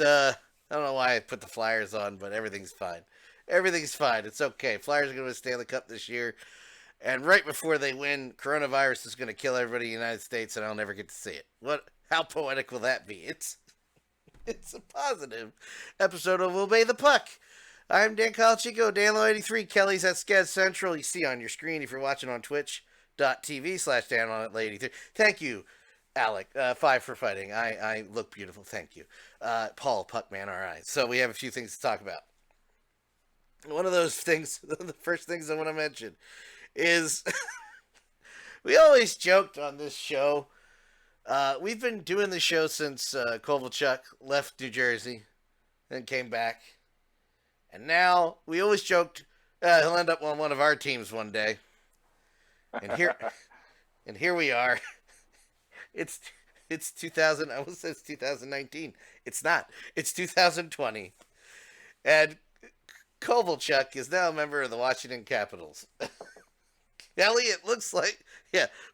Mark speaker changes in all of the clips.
Speaker 1: I don't know why I put the Flyers on, but everything's fine. Everything's fine. It's okay. Flyers are going to win Stanley Cup this year, and right before they win, coronavirus is going to kill everybody in the United States, and I'll never get to see it. What? How poetic will that be? It's a positive episode of Obey the Puck. I'm Dan Colachico, DanLo83. Kelly's at Sked Central. You see on your screen if you're watching on twitch.tv/DanLo83. Thank you, Alec. 5 for fighting. I look beautiful. Thank you. Paul, Puckman, all right. So we have a few things to talk about. One of those things, the first things I want to mention is we always joked on this show. We've been doing the show since Kovalchuk left New Jersey, then came back. And now we always joked he'll end up on one of our teams one day. And here we are. It's 2000. I almost said it's 2019. It's not. It's 2020. And Kovalchuk is now a member of the Washington Capitals. Kelly, it looks like,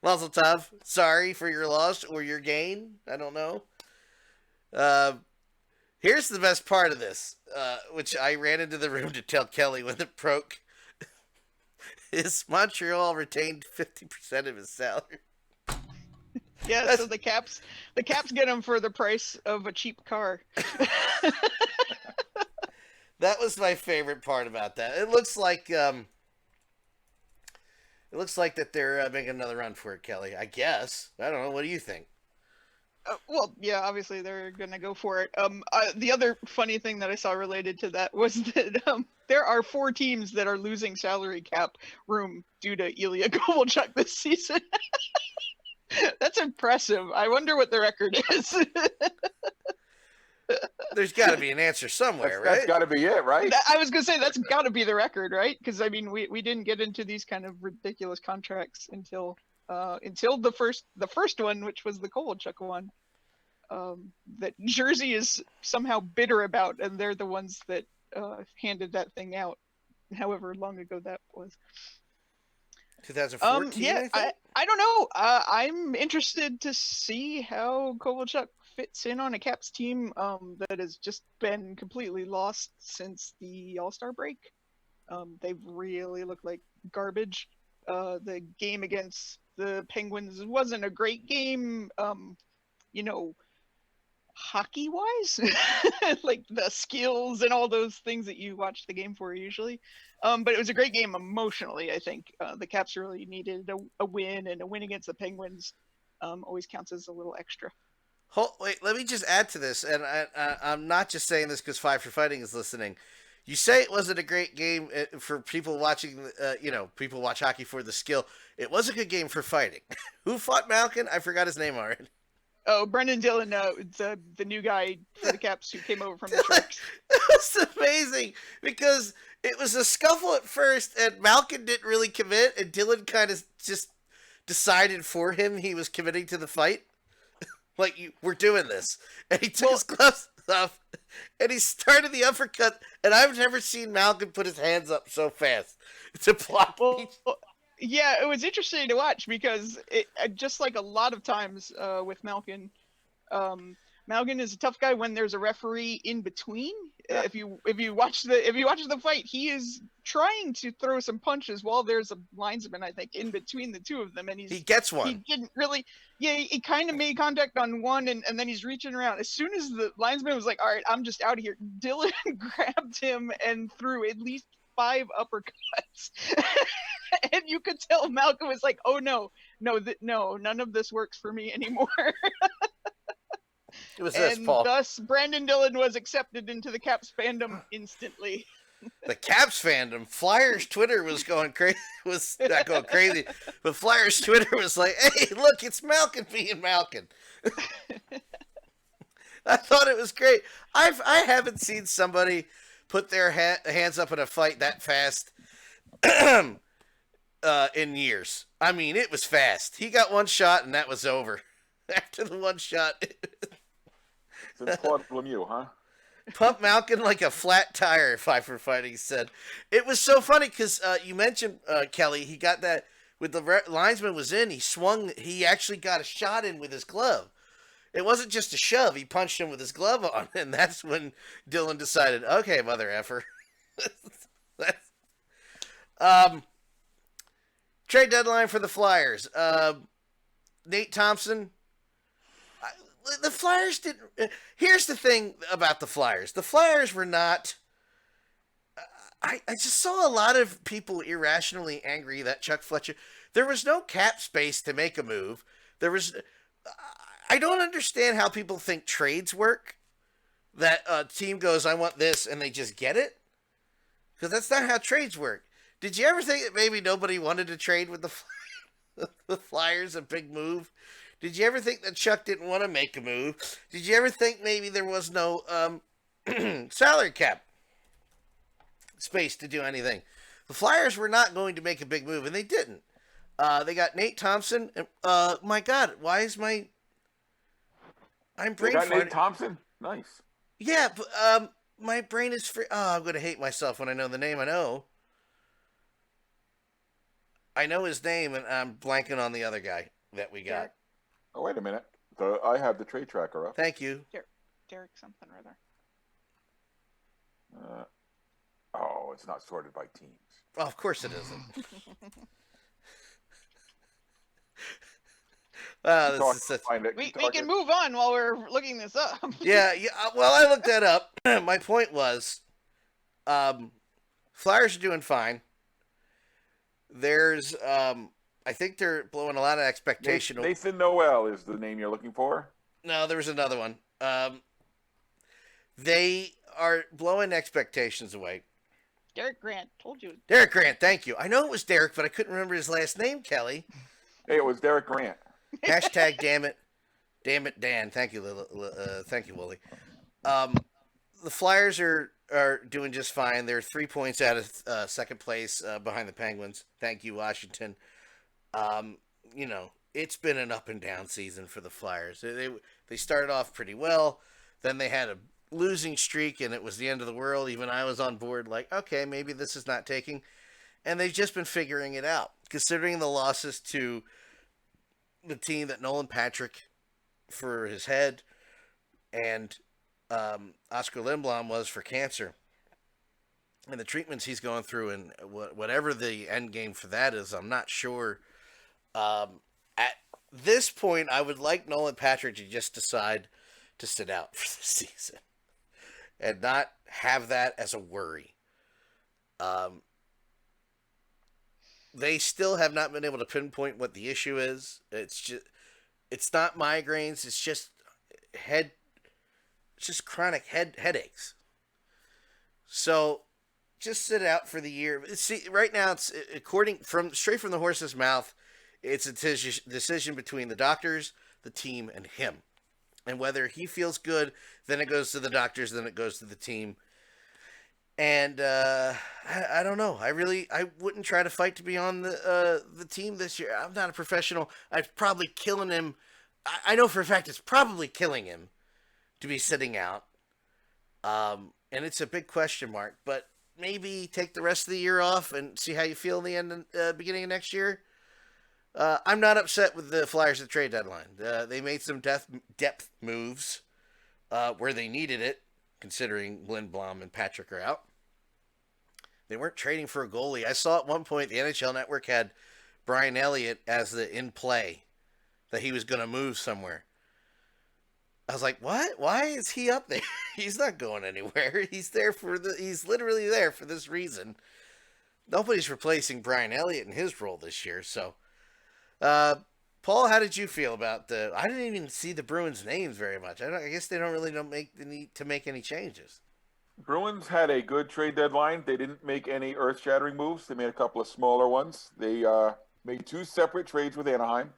Speaker 1: Mazel Tov. Sorry for your loss or your gain. I don't know. Here's the best part of this, which I ran into the room to tell Kelly when it broke. Is Montreal retained 50% of his salary?
Speaker 2: Yeah, so the Caps get him for the price of a cheap car.
Speaker 1: That was my favorite part about that. It looks like that they're making another run for it, Kelly. I guess. I don't know. What do you think?
Speaker 2: Well, yeah, obviously they're gonna go for it. The other funny thing that I saw related to that was that there are 4 teams that are losing salary cap room due to Ilya Kovalchuk this season. That's impressive. I wonder what the record is.
Speaker 1: There's got to be an answer somewhere, right?
Speaker 3: That's got to be it, right?
Speaker 2: I was gonna say that's got to be the record, right? Because I mean, we didn't get into these kind of ridiculous contracts until the first one, which was the Kovalchuk one, that Jersey is somehow bitter about, and they're the ones that handed that thing out, however long ago that was.
Speaker 1: 2014.
Speaker 2: I don't know. I'm interested to see how Kovalchuk fits in on a Caps team that has just been completely lost since the All-Star break. They've really looked like garbage. The game against the Penguins wasn't a great game, hockey-wise, like the skills and all those things that you watch the game for usually. But it was a great game emotionally, I think. The Caps really needed a win, and a win against the Penguins always counts as a little extra.
Speaker 1: Wait, let me just add to this, and I'm not just saying this because 5 for Fighting is listening. You say it wasn't a great game for people watching, people watch hockey for the skill. It was a good game for fighting. Who fought Malkin? I forgot his name already.
Speaker 2: Oh, Brendan Dillon, the new guy for the Caps who came over from the Sharks.
Speaker 1: It was amazing because it was a scuffle at first, and Malkin didn't really commit, and Dillon kind of just decided for him he was committing to the fight. We're doing this. And he took his gloves off, and he started the uppercut, and I've never seen Malkin put his hands up so fast to block.
Speaker 2: Yeah, it was interesting to watch because just like a lot of times with Malkin, Malkin is a tough guy when there's a referee in between. Yeah. If you watch the fight, he is trying to throw some punches while there's a linesman, I think, in between the two of them, and he gets one. He didn't really. Yeah, he kind of made contact on one, and then he's reaching around. As soon as the linesman was like, "All right, I'm just out of here," Dillon grabbed him and threw at least 5 uppercuts. And you could tell Malcolm was like, "Oh no, none of this works for me anymore."
Speaker 1: It was this, Paul.
Speaker 2: Thus, Brandon Dillon was accepted into the Caps fandom instantly.
Speaker 1: The Caps fandom. Flyers Twitter was going crazy. Was not going crazy, but Flyers Twitter was like, "Hey, look, it's Malkin being Malkin." I thought it was great. I haven't seen somebody put their hands up in a fight that fast. in years. I mean, it was fast. He got one shot and that was over. After the one shot,
Speaker 3: Since Claude Lemieux, huh?
Speaker 1: Pump Malkin like a flat tire. Five for Fighting said it was so funny because you mentioned Kelly. He got that with the linesman was in. He swung. He actually got a shot in with his glove. It wasn't just a shove. He punched him with his glove on, and that's when Dylan decided, okay, mother effer. um, trade deadline for the Flyers. Nate Thompson. The Flyers didn't. Here's the thing about the Flyers. The Flyers were not. I just saw a lot of people irrationally angry that Chuck Fletcher. There was no cap space to make a move. There was. I don't understand how people think trades work. That a team goes, I want this, and they just get it. Because that's not how trades work. Did you ever think that maybe nobody wanted to trade with the Flyers, a big move? Did you ever think that Chuck didn't want to make a move? Did you ever think maybe there was no salary cap space to do anything? The Flyers were not going to make a big move, and they didn't. They got Nate Thompson. My God, why is I'm brain farting.
Speaker 3: Nate Thompson? Nice.
Speaker 1: Yeah, but my brain is free. Oh, I'm going to hate myself when I know the name I know. I know his name, and I'm blanking on the other guy that we got.
Speaker 3: Oh, wait a minute. I have the trade tracker up.
Speaker 1: Thank you.
Speaker 2: Derek something or other.
Speaker 3: It's not sorted by teams.
Speaker 1: Oh, of course it isn't. This is such...
Speaker 2: We can move on while we're looking this up.
Speaker 1: yeah. Well, I looked that up. My point was, Flyers are doing fine. There's, I think they're blowing a lot of expectation.
Speaker 3: Nathan Noel is the name you're looking for?
Speaker 1: No, there was another one. They are blowing expectations away.
Speaker 2: Derek Grant, told you.
Speaker 1: Derek Grant, thank you. I know it was Derek, but I couldn't remember his last name, Kelly.
Speaker 3: Hey, it was Derek Grant.
Speaker 1: Hashtag damn it, Dan. Thank you, Willie. The Flyers are doing just fine. They're 3 points out of second place behind the Penguins. Thank you, Washington. It's been an up and down season for the Flyers. They started off pretty well, then they had a losing streak, and it was the end of the world. Even I was on board, like, okay, maybe this is not taking, and they've just been figuring it out. Considering the losses to the team that Nolan Patrick for his head and Oscar Lindblom was for cancer, and the treatments he's going through, and whatever the end game for that is, I'm not sure. At this point, I would like Nolan Patrick to just decide to sit out for the season and not have that as a worry. They still have not been able to pinpoint what the issue is. It's not migraines. It's just chronic headaches. So just sit out for the year. See, right now it's straight from the horse's mouth. It's a decision between the doctors, the team, and him. And whether he feels good, then it goes to the doctors, then it goes to the team. And I don't know. I wouldn't try to fight to be on the team this year. I'm not a professional. I'd probably killing him. I know for a fact it's probably killing him to be sitting out. And it's a big question mark. But maybe take the rest of the year off and see how you feel in the beginning of next year. I'm not upset with the Flyers at the trade deadline. They made some depth moves where they needed it, considering Lindblom and Patrick are out. They weren't trading for a goalie. I saw at one point the NHL Network had Brian Elliott as the in play, that he was going to move somewhere. I was like, what? Why is he up there? He's not going anywhere. He's literally there for this reason. Nobody's replacing Brian Elliott in his role this year. So, Paul, how did you feel about I didn't even see the Bruins' names very much. I guess they don't make the need to make any changes.
Speaker 3: Bruins had a good trade deadline. They didn't make any earth-shattering moves. They made a couple of smaller ones. They made 2 separate trades with Anaheim.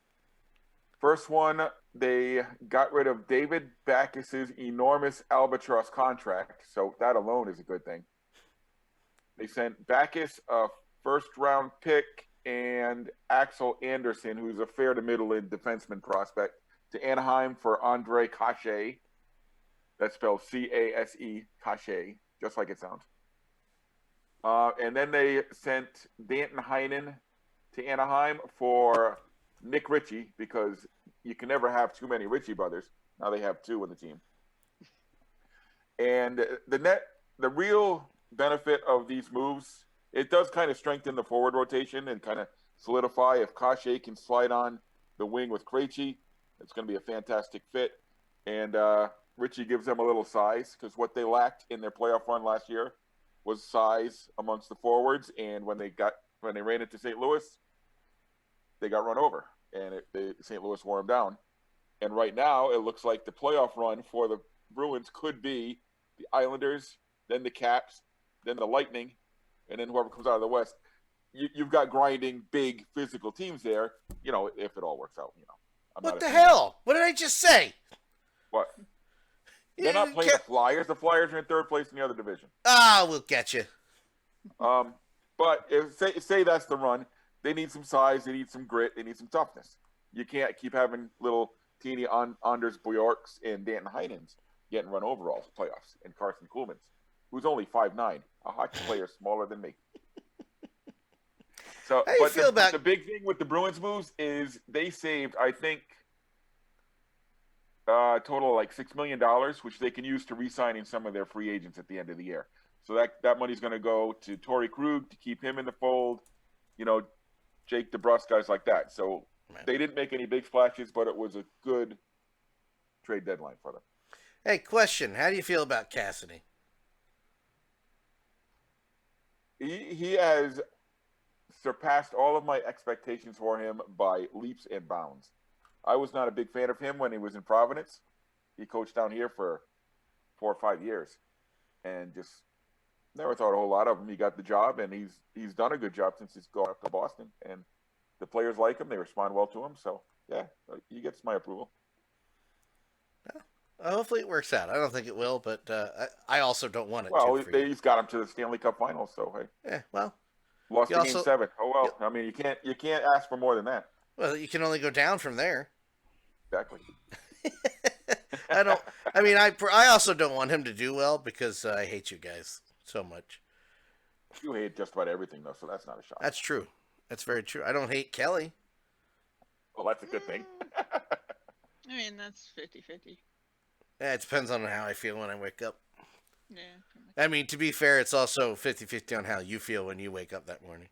Speaker 3: First one, they got rid of David Backes' enormous albatross contract, so that alone is a good thing. They sent Backes a first-round pick and Axel Anderson, who's a fair to middle end defenseman prospect, to Anaheim for Andre Cachet. That's spelled Case, Cachet, just like it sounds. And then they sent Danton Heinen to Anaheim for Nick Ritchie, because you can never have too many Ritchie brothers. Now they have two on the team. And the real benefit of these moves, it does kind of strengthen the forward rotation and kind of solidify. If Cachet can slide on the wing with Krejci, it's going to be a fantastic fit. And Ritchie gives them a little size, because what they lacked in their playoff run last year was size amongst the forwards. And when they ran into St. Louis, they got run over, and St. Louis wore them down. And right now, it looks like the playoff run for the Bruins could be the Islanders, then the Caps, then the Lightning, and then whoever comes out of the West. You've got grinding, big, physical teams there, if it all works out.
Speaker 1: What the hell? What did I just say?
Speaker 3: What? They're not playing the Flyers. The Flyers are in third place in the other division.
Speaker 1: We'll get you.
Speaker 3: But say that's the run. They need some size. They need some grit. They need some toughness. You can't keep having little teeny Anders Bjorks and Danton Heinens getting run over all playoffs, and Carson Kuhlman's, who's only 5'9", a hockey player smaller than me. So,
Speaker 1: how do you feel about
Speaker 3: the big thing with the Bruins moves is they saved, I think, a total of like $6 million, which they can use to re-signing some of their free agents at the end of the year. So that money's going to go to Torrey Krug to keep him in the fold, Jake DeBrusk, guys like that. So they didn't make any big splashes, but it was a good trade deadline for them.
Speaker 1: Hey, question. How do you feel about Cassidy?
Speaker 3: He has surpassed all of my expectations for him by leaps and bounds. I was not a big fan of him when he was in Providence. He coached down here for 4 or 5 years, and just never thought a whole lot of him. He got the job, and he's done a good job since he's gone up to Boston. And the players like him; they respond well to him. So yeah, he gets my approval.
Speaker 1: Hopefully it works out. I don't think it will, but I also don't want it.
Speaker 3: Well, he's got him to the Stanley Cup Finals, so hey.
Speaker 1: Yeah, well,
Speaker 3: lost in Game 7. Oh well. I mean, you can't ask for more than that.
Speaker 1: Well, you can only go down from there.
Speaker 3: Exactly.
Speaker 1: I also don't want him to do well, because I hate you guys so much.
Speaker 3: You hate just about everything, though, so that's not a shock.
Speaker 1: That's true. That's very true. I don't hate Kelly.
Speaker 3: Well, that's a good thing.
Speaker 2: I mean, that's 50-50.
Speaker 1: Yeah, it depends on how I feel when I wake up.
Speaker 2: Yeah.
Speaker 1: I mean, to be fair, it's also 50-50 on how you feel when you wake up that morning.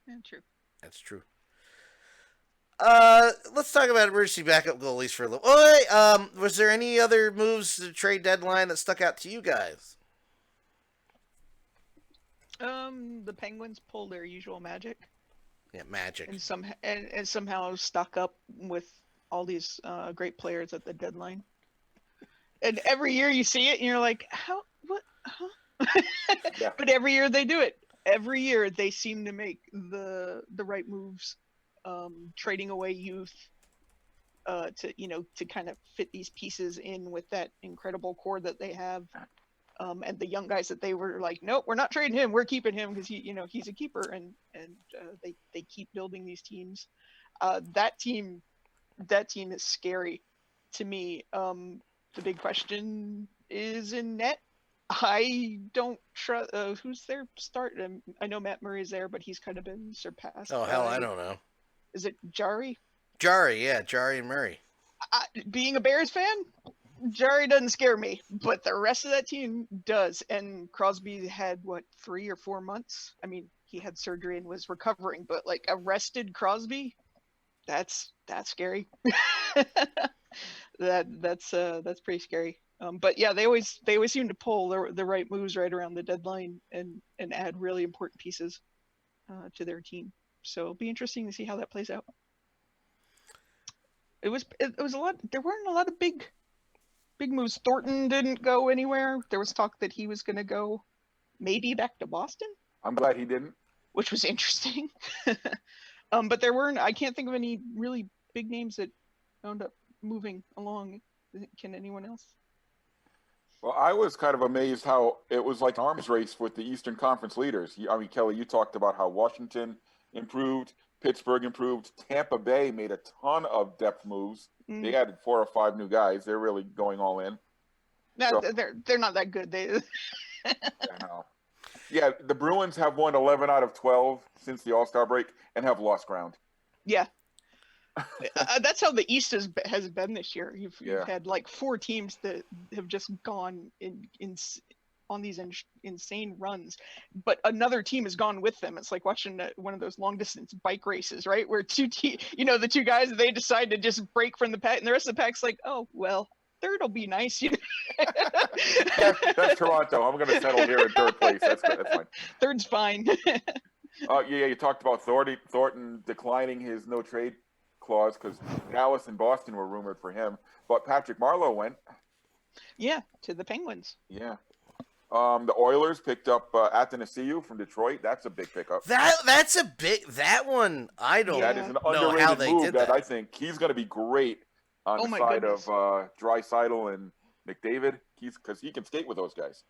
Speaker 2: Yeah, true.
Speaker 1: That's true. Let's talk about emergency backup goalies for a little. Oh, wait, was there any other moves to the trade deadline that stuck out to you guys?
Speaker 2: The Penguins pulled their usual magic.
Speaker 1: Yeah, magic.
Speaker 2: And somehow stock up with all these great players at the deadline. And every year you see it, and you're like, how? What? Huh? Yeah. But every year they do it. Every year they seem to make the right moves, trading away youth, to kind of fit these pieces in with that incredible core that they have, and the young guys that they were like, nope, we're not trading him, we're keeping him because he's a keeper, and they keep building these teams. That team is scary to me. The big question is in net. I don't trust who's their start. I know Matt Murray's there, but he's kind of been surpassed.
Speaker 1: Oh hell, I don't know.
Speaker 2: Is it Jari?
Speaker 1: Jari, yeah, Jari and Murray.
Speaker 2: Being a Bears fan, Jari doesn't scare me, but the rest of that team does. And Crosby had 3 or 4 months. I mean, he had surgery and was recovering, but like a rested Crosby, that's scary. That's pretty scary. But yeah, they always seem to pull the right moves right around the deadline and add really important pieces to their team. So it'll be interesting to see how that plays out. It was a lot. There weren't a lot of big moves. Thornton didn't go anywhere. There was talk that he was going to go maybe back to Boston.
Speaker 3: I'm glad he didn't.
Speaker 2: Which was interesting. But there weren't. I can't think of any really big names that wound up moving along. Can anyone else?
Speaker 3: Well, I was kind of amazed how it was like an arms race with the Eastern Conference leaders. I mean, Kelly, you talked about how Washington improved. Pittsburgh improved. Tampa Bay made a ton of depth moves. They added 4 or 5 new guys. They're really going all in.
Speaker 2: No,
Speaker 3: So-
Speaker 2: they're not that good. They
Speaker 3: I know. Yeah, the Bruins have won 11 out of 12 since the All-Star break and have lost ground.
Speaker 2: yeah. That's how the East has been this year. You've
Speaker 3: Yeah.
Speaker 2: had like 4 teams that have just gone on these insane runs, but another team has gone with them. It's like watching one of those long distance bike races, right? Where the 2 guys, they decide to just break from the pack, and the rest of the pack's like, oh well, third will be nice.
Speaker 3: That's Toronto. I'm going to settle here in third place. That's good. That's fine.
Speaker 2: Third's fine.
Speaker 3: Yeah, you talked about Thornton declining his no trade clause because Dallas and Boston were rumored for him, but Patrick Marleau went.
Speaker 2: Yeah, to the Penguins.
Speaker 3: Yeah. The Oilers picked up Athanasiou from Detroit. That's a big pickup.
Speaker 1: That's a big that one. I don't
Speaker 3: That is an
Speaker 1: know
Speaker 3: underrated
Speaker 1: how they
Speaker 3: move
Speaker 1: did
Speaker 3: that
Speaker 1: that.
Speaker 3: I think he's going to be great on
Speaker 2: Oh
Speaker 3: the
Speaker 2: my
Speaker 3: side
Speaker 2: goodness.
Speaker 3: of Draisaitl and McDavid. Because he can skate with those guys.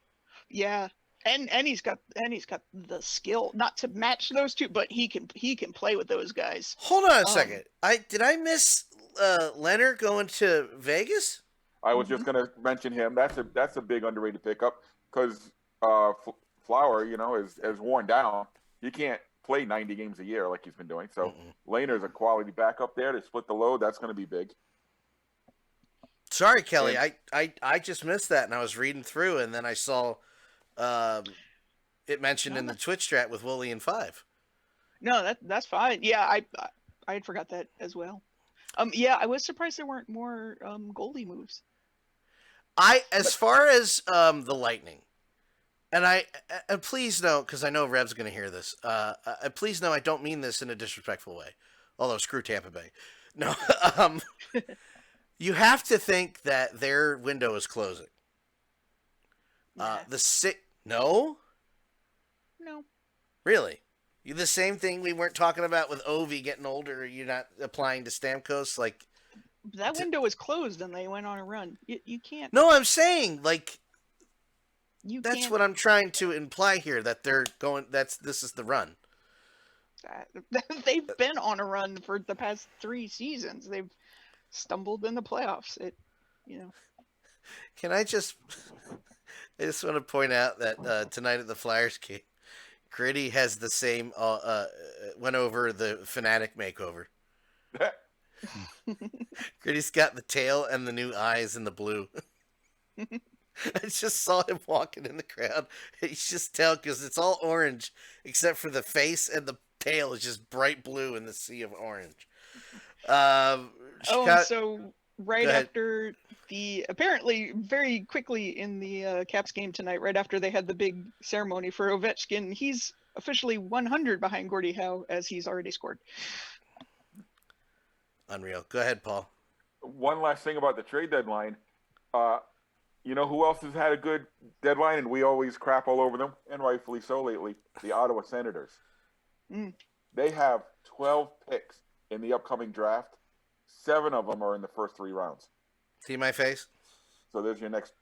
Speaker 2: Yeah. And he's got the skill, not to match those two, but he can play with those guys.
Speaker 1: Hold on a second. Did I miss Leonard going to Vegas?
Speaker 3: I was just going to mention him. That's a big underrated pickup because Flower, is worn down. He can't play 90 games a year like he's been doing. So Lehner's a quality backup there to split the load. That's going to be big.
Speaker 1: Sorry, Kelly. I just missed that, and I was reading through, and then I saw it mentioned in the Twitch chat with Wooly and 5.
Speaker 2: No, that's fine. Yeah, I had forgot that as well. Yeah, I was surprised there weren't more goalie moves.
Speaker 1: As far as the Lightning, and please know, because I know Rev's going to hear this. Please know I don't mean this in a disrespectful way. Although screw Tampa Bay. No, you have to think that their window is closing.
Speaker 2: Nah.
Speaker 1: No,
Speaker 2: No.
Speaker 1: really. The same thing we weren't talking about with Ovi getting older. You're not applying to Stamkos, like.
Speaker 2: That window was closed and they went on a run. You can't.
Speaker 1: No, I'm saying like. That's
Speaker 2: Can't,
Speaker 1: what I'm trying to imply here. That they're going. This is the run.
Speaker 2: They've been on a run for the past 3 seasons. They've stumbled in the playoffs.
Speaker 1: Can I just? I just want to point out that tonight at the Flyers game, Gritty has the same. Went over the Fanatic makeover. Gritty's got the tail and the new eyes and the blue. I just saw him walking in the crowd. You just tell because it's all orange except for the face, and the tail is just bright blue in the sea of orange.
Speaker 2: and so right after apparently very quickly in the Caps game tonight, right after they had the big ceremony for Ovechkin, he's officially 100 behind Gordie Howe as he's already scored.
Speaker 1: Unreal. Go ahead, Paul.
Speaker 3: One last thing about the trade deadline. You know who else has had a good deadline, and we always crap all over them, and rightfully so lately? The Ottawa Senators. They have 12 picks in the upcoming draft. 7 of them are in the first 3 rounds.
Speaker 1: See my face?
Speaker 3: So there's your next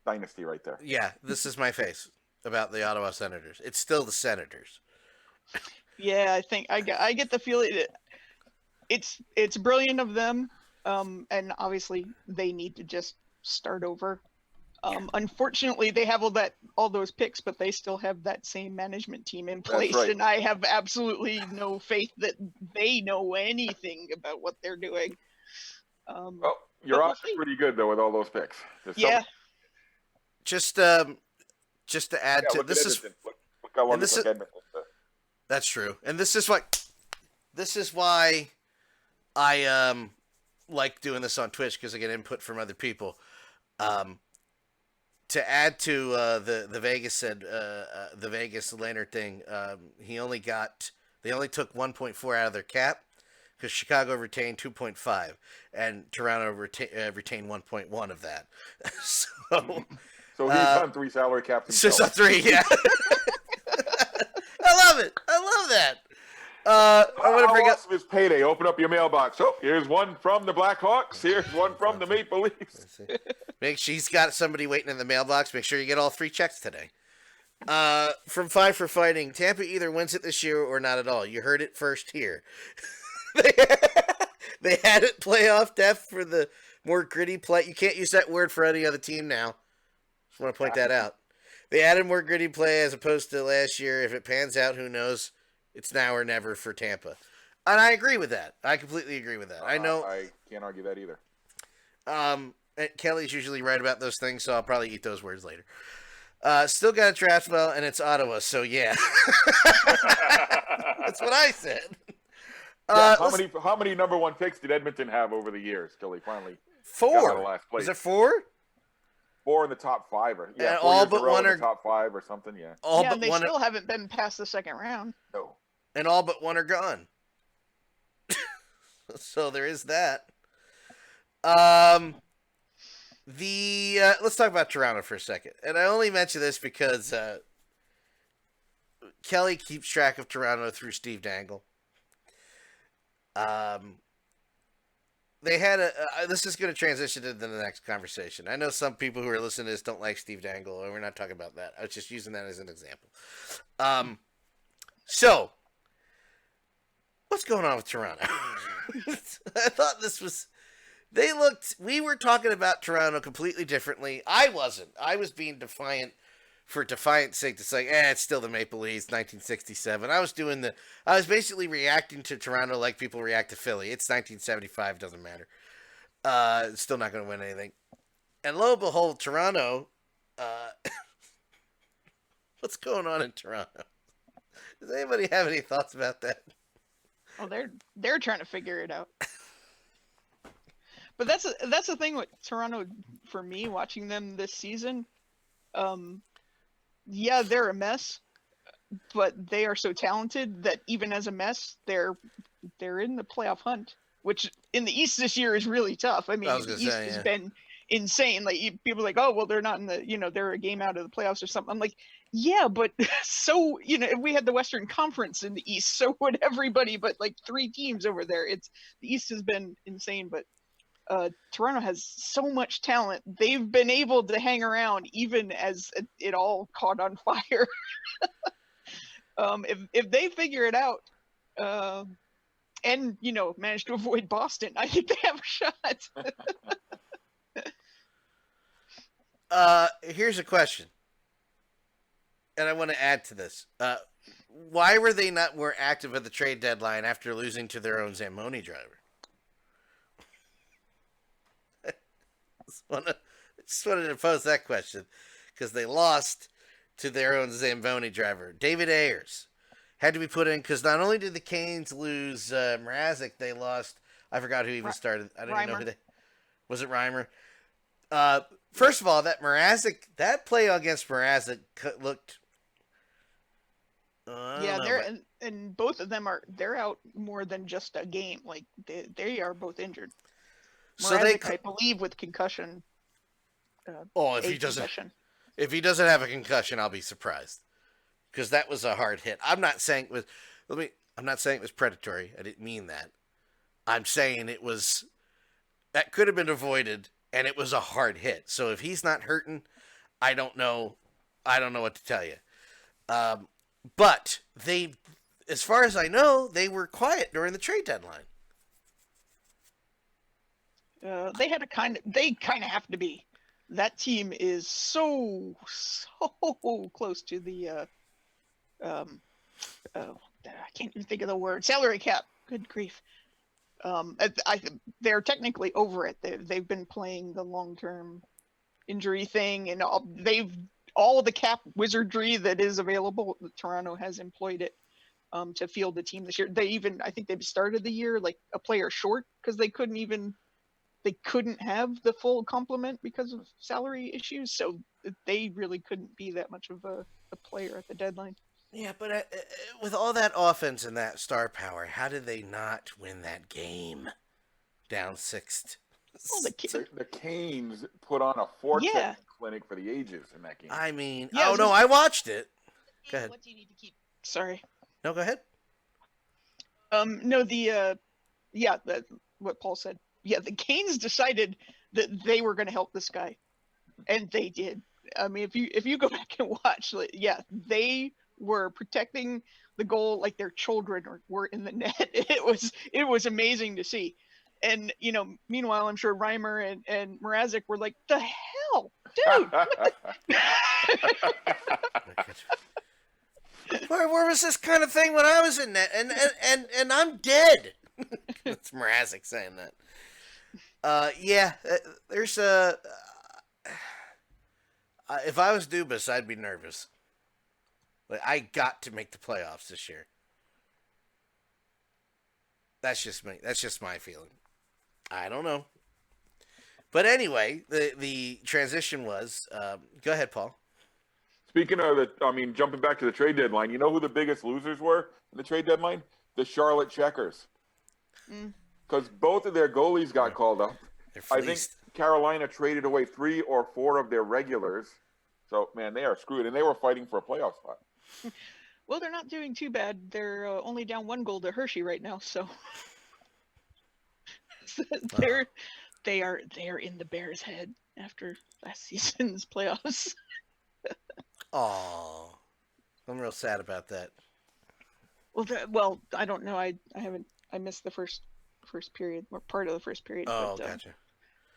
Speaker 3: dynasty right there.
Speaker 1: Yeah, this is my face about the Ottawa Senators. It's still the Senators.
Speaker 2: Yeah, I think I get the feeling it's brilliant of them, and obviously they need to just start over. Unfortunately, they have all those picks, but they still have that same management team in place,
Speaker 3: right.
Speaker 2: and I have absolutely no faith that they know anything about what they're doing.
Speaker 3: Well, your
Speaker 2: But
Speaker 3: odds
Speaker 2: we'll see.
Speaker 3: are pretty good though with all those picks.
Speaker 2: Yeah,
Speaker 1: Just to add to
Speaker 3: look
Speaker 1: this
Speaker 3: at
Speaker 1: is
Speaker 3: Edmonton. Look how long
Speaker 1: and this
Speaker 3: it took
Speaker 1: is-
Speaker 3: Edmonton to-
Speaker 1: that's true, and this is why I like doing this on Twitch because I get input from other people. To add to the Vegas said the Vegas Leonard thing, they only took 1.4 out of their cap because Chicago retained 2.5 and Toronto retained 1.1 of that.
Speaker 3: So he's on 3 salary caps
Speaker 1: It's just
Speaker 3: himself.
Speaker 1: a 3, yeah. I love it. I love that. I want to bring
Speaker 3: How
Speaker 1: up.
Speaker 3: awesome is payday? Open up your mailbox. Oh, here's one from the Blackhawks. Here's one from the Maple Leafs.
Speaker 1: Make sure he's got somebody waiting in the mailbox. Make sure you get all 3 checks today. From Five for Fighting, Tampa either wins it this year or not at all. You heard it first here. they, they had it playoff depth for the more gritty play. You can't use that word for any other team now. Just want to point that out. They added more gritty play as opposed to last year. If it pans out, who knows? It's now or never for Tampa. And I agree with that. I completely agree with that. I know.
Speaker 3: I can't argue that either.
Speaker 1: Kelly's usually right about those things, so I'll probably eat those words later. Still got a draft well, and it's Ottawa, so yeah. That's what I said.
Speaker 3: Yeah, how many number one picks did Edmonton have over the years till they finally got out of
Speaker 1: 4.
Speaker 3: last place?
Speaker 1: Is it 4?
Speaker 3: 4 in the top 5, or
Speaker 1: And
Speaker 3: 4
Speaker 1: all
Speaker 3: years
Speaker 1: but
Speaker 3: in a row
Speaker 1: one
Speaker 3: in
Speaker 1: are-
Speaker 3: the top 5 or something. Yeah.
Speaker 1: All
Speaker 2: yeah,
Speaker 1: but
Speaker 2: and they
Speaker 1: one,
Speaker 2: still haven't been past the second round.
Speaker 3: No.
Speaker 1: and all but one are gone. So there is that. Let's talk about Toronto for a second, and I only mention this because Kelly keeps track of Toronto through Steve Dangle. They had this is going to transition into the next conversation. I know some people who are listening to this don't like Steve Dangle, and we're not talking about that. I was just using that as an example. So, what's going on with Toronto? I thought this was. We were talking about Toronto completely differently. I wasn't. I was being defiant for defiant's sake to say, it's still the Maple Leafs, 1967. I was basically reacting to Toronto like people react to Philly. It's 1975, doesn't matter. It's still not going to win anything. And lo and behold, Toronto, what's going on in Toronto? Does anybody have any thoughts about that?
Speaker 2: Oh, they're trying to figure it out. But that's the thing with Toronto for me watching them this season. Yeah, they're a mess, but they are so talented that even as a mess, they're in the playoff hunt, which in the East this year is really tough. I mean, the East has been insane. Like people are like, oh well, they're not in the they're a game out of the playoffs or something. I'm like, yeah, but so if we had the Western Conference in the East, so would everybody. But like 3 teams over there, the East has been insane, but. Toronto has so much talent. They've been able to hang around even as it all caught on fire. If they figure it out, and manage to avoid Boston, I think they have a
Speaker 1: shot. Here's a question, and I want to add to this. Why were they not more active at the trade deadline after losing to their own Zamboni driver? Just wanted to pose that question because they lost to their own Zamboni driver. David Ayers had to be put in because not only did the Canes lose Mrazek, they lost. I forgot who even started. I don't even know who they. Was it Reimer? First of all, that play against Mrazek looked.
Speaker 2: And both of them they're out more than just a game. Like they are both injured.
Speaker 1: So
Speaker 2: Mrazek, I believe, with concussion.
Speaker 1: If he doesn't have a concussion, I'll be surprised, because that was a hard hit. I'm not saying it was predatory. I didn't mean that. I'm saying that could have been avoided, and it was a hard hit. So if he's not hurting, I don't know what to tell you. But as far as I know, they were quiet during the trade deadline.
Speaker 2: They kind of have to be. That team is so close to the I can't even think of the word, salary cap. Good grief. They're technically over it. They've been playing the long-term injury thing, and all of the cap wizardry that is available. Toronto has employed it to field the team this year. I think they've started the year like a player short because they couldn't have the full complement because of salary issues, so they really couldn't be that much of a player at the deadline.
Speaker 1: Yeah, but with all that offense and that star power, how did they not win that game? Down 6.
Speaker 2: Well,
Speaker 3: the Canes put on a forte clinic for the ages in that game.
Speaker 1: I mean, I watched it. Go ahead.
Speaker 2: What do you need to keep? Sorry.
Speaker 1: No, go ahead.
Speaker 2: No, what Paul said. Yeah, the Canes decided that they were going to help this guy, and they did. I mean, if you go back and watch, like, yeah, they were protecting the goal like their children were in the net. It was amazing to see. And meanwhile, I'm sure Reimer and Mrazek were like, "The hell, dude!"
Speaker 1: Where was this kind of thing when I was in net? And I'm dead. It's Mrazek saying that. Yeah, there's a. If I was Dubas, I'd be nervous. Like, I got to make the playoffs this year. That's just me. That's just my feeling. I don't know. But anyway, the transition was. Go ahead, Paul.
Speaker 3: Speaking of jumping back to the trade deadline, you know who the biggest losers were in the trade deadline? The Charlotte Checkers. Because both of their goalies got called up. I think Carolina traded away 3 or 4 of their regulars. So, man, they are screwed. And they were fighting for a playoff spot.
Speaker 2: Well, they're not doing too bad. They're only down 1 goal to Hershey right now, so they're in the Bears' head after last season's playoffs.
Speaker 1: Oh, I'm real sad about that.
Speaker 2: Well, I don't know. I missed the first period, or part of the first period.
Speaker 1: Oh,
Speaker 2: but,
Speaker 1: gotcha.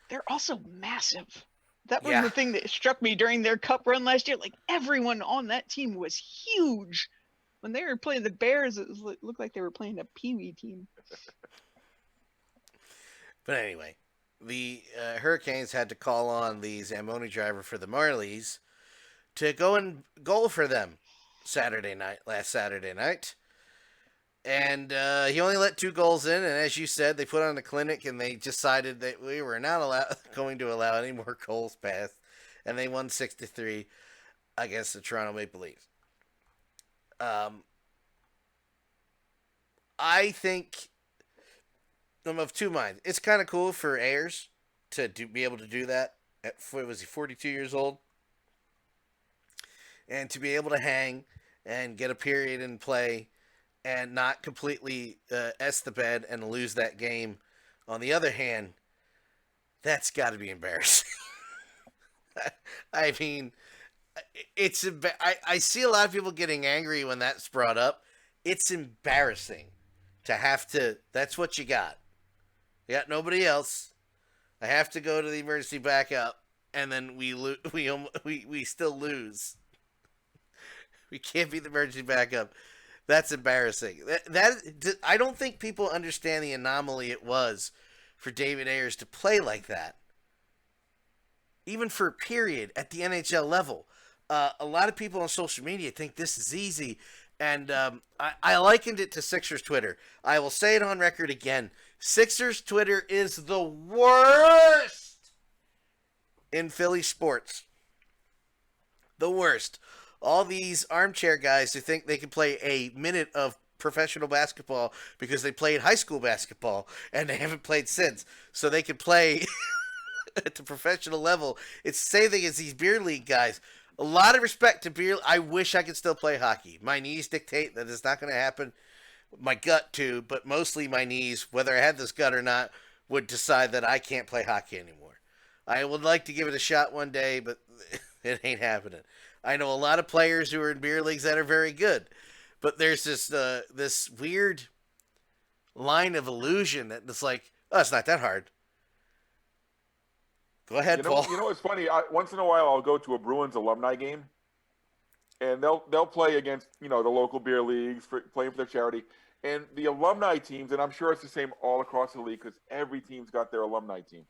Speaker 2: They're also massive. That was
Speaker 1: Yeah.
Speaker 2: the thing that struck me during their cup run last year. Like, everyone on that team was huge. When they were playing the Bears, it looked like they were playing a peewee team.
Speaker 1: But anyway, the Hurricanes had to call on the Zamboni driver for the Marlies to go and goal for them last Saturday night. And he only let 2 goals in, and as you said, they put on a clinic, and they decided that we were not going to allow any more goals passed, and they won 6-3 against the Toronto Maple Leafs. I think I'm of 2 minds. It's kind of cool for Ayers to be able to do that. Was he 42 years old? And to be able to hang and get a period in play and not completely S the bed and lose that game. On the other hand, that's got to be embarrassing. I mean, I see a lot of people getting angry when that's brought up. It's embarrassing to have to. That's what you got. You got nobody else. I have to go to the emergency backup, and then we still lose. We can't be the emergency backup. That's embarrassing. That I don't think people understand the anomaly it was for David Ayers to play like that. Even for a period at the NHL level. A lot of people on social media think this is easy. And I likened it to Sixers Twitter. I will say it on record again. Sixers Twitter is the worst in Philly sports. The worst. All these armchair guys who think they can play a minute of professional basketball because they played high school basketball and they haven't played since. So they can play at the professional level. It's the same thing as these beer league guys. A lot of respect to beer. I wish I could still play hockey. My knees dictate that it's not going to happen. My gut too, but mostly my knees, whether I had this gut or not, would decide that I can't play hockey anymore. I would like to give it a shot one day, but it ain't happening. I know a lot of players who are in beer leagues that are very good, but there's this weird line of illusion that it's like, oh, it's not that hard. Go ahead, Paul.
Speaker 3: You know what's funny? Once in a while, I'll go to a Bruins alumni game, and they'll play against the local beer leagues playing for their charity, and the alumni teams, and I'm sure it's the same all across the league because every team's got their alumni team.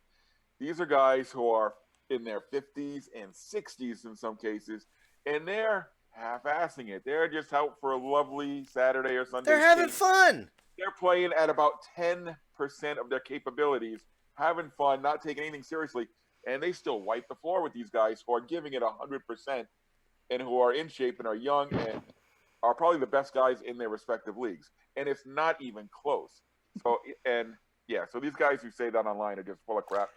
Speaker 3: These are guys who are in their 50s and 60s in some cases, and they're half-assing it. They're just out for a lovely Saturday or Sunday.
Speaker 1: They're having fun.
Speaker 3: They're playing at about 10% of their capabilities, having fun, not taking anything seriously, and they still wipe the floor with these guys who are giving it 100% and who are in shape and are young and are probably the best guys in their respective leagues. And it's not even close. So these guys who say that online are just full of crap.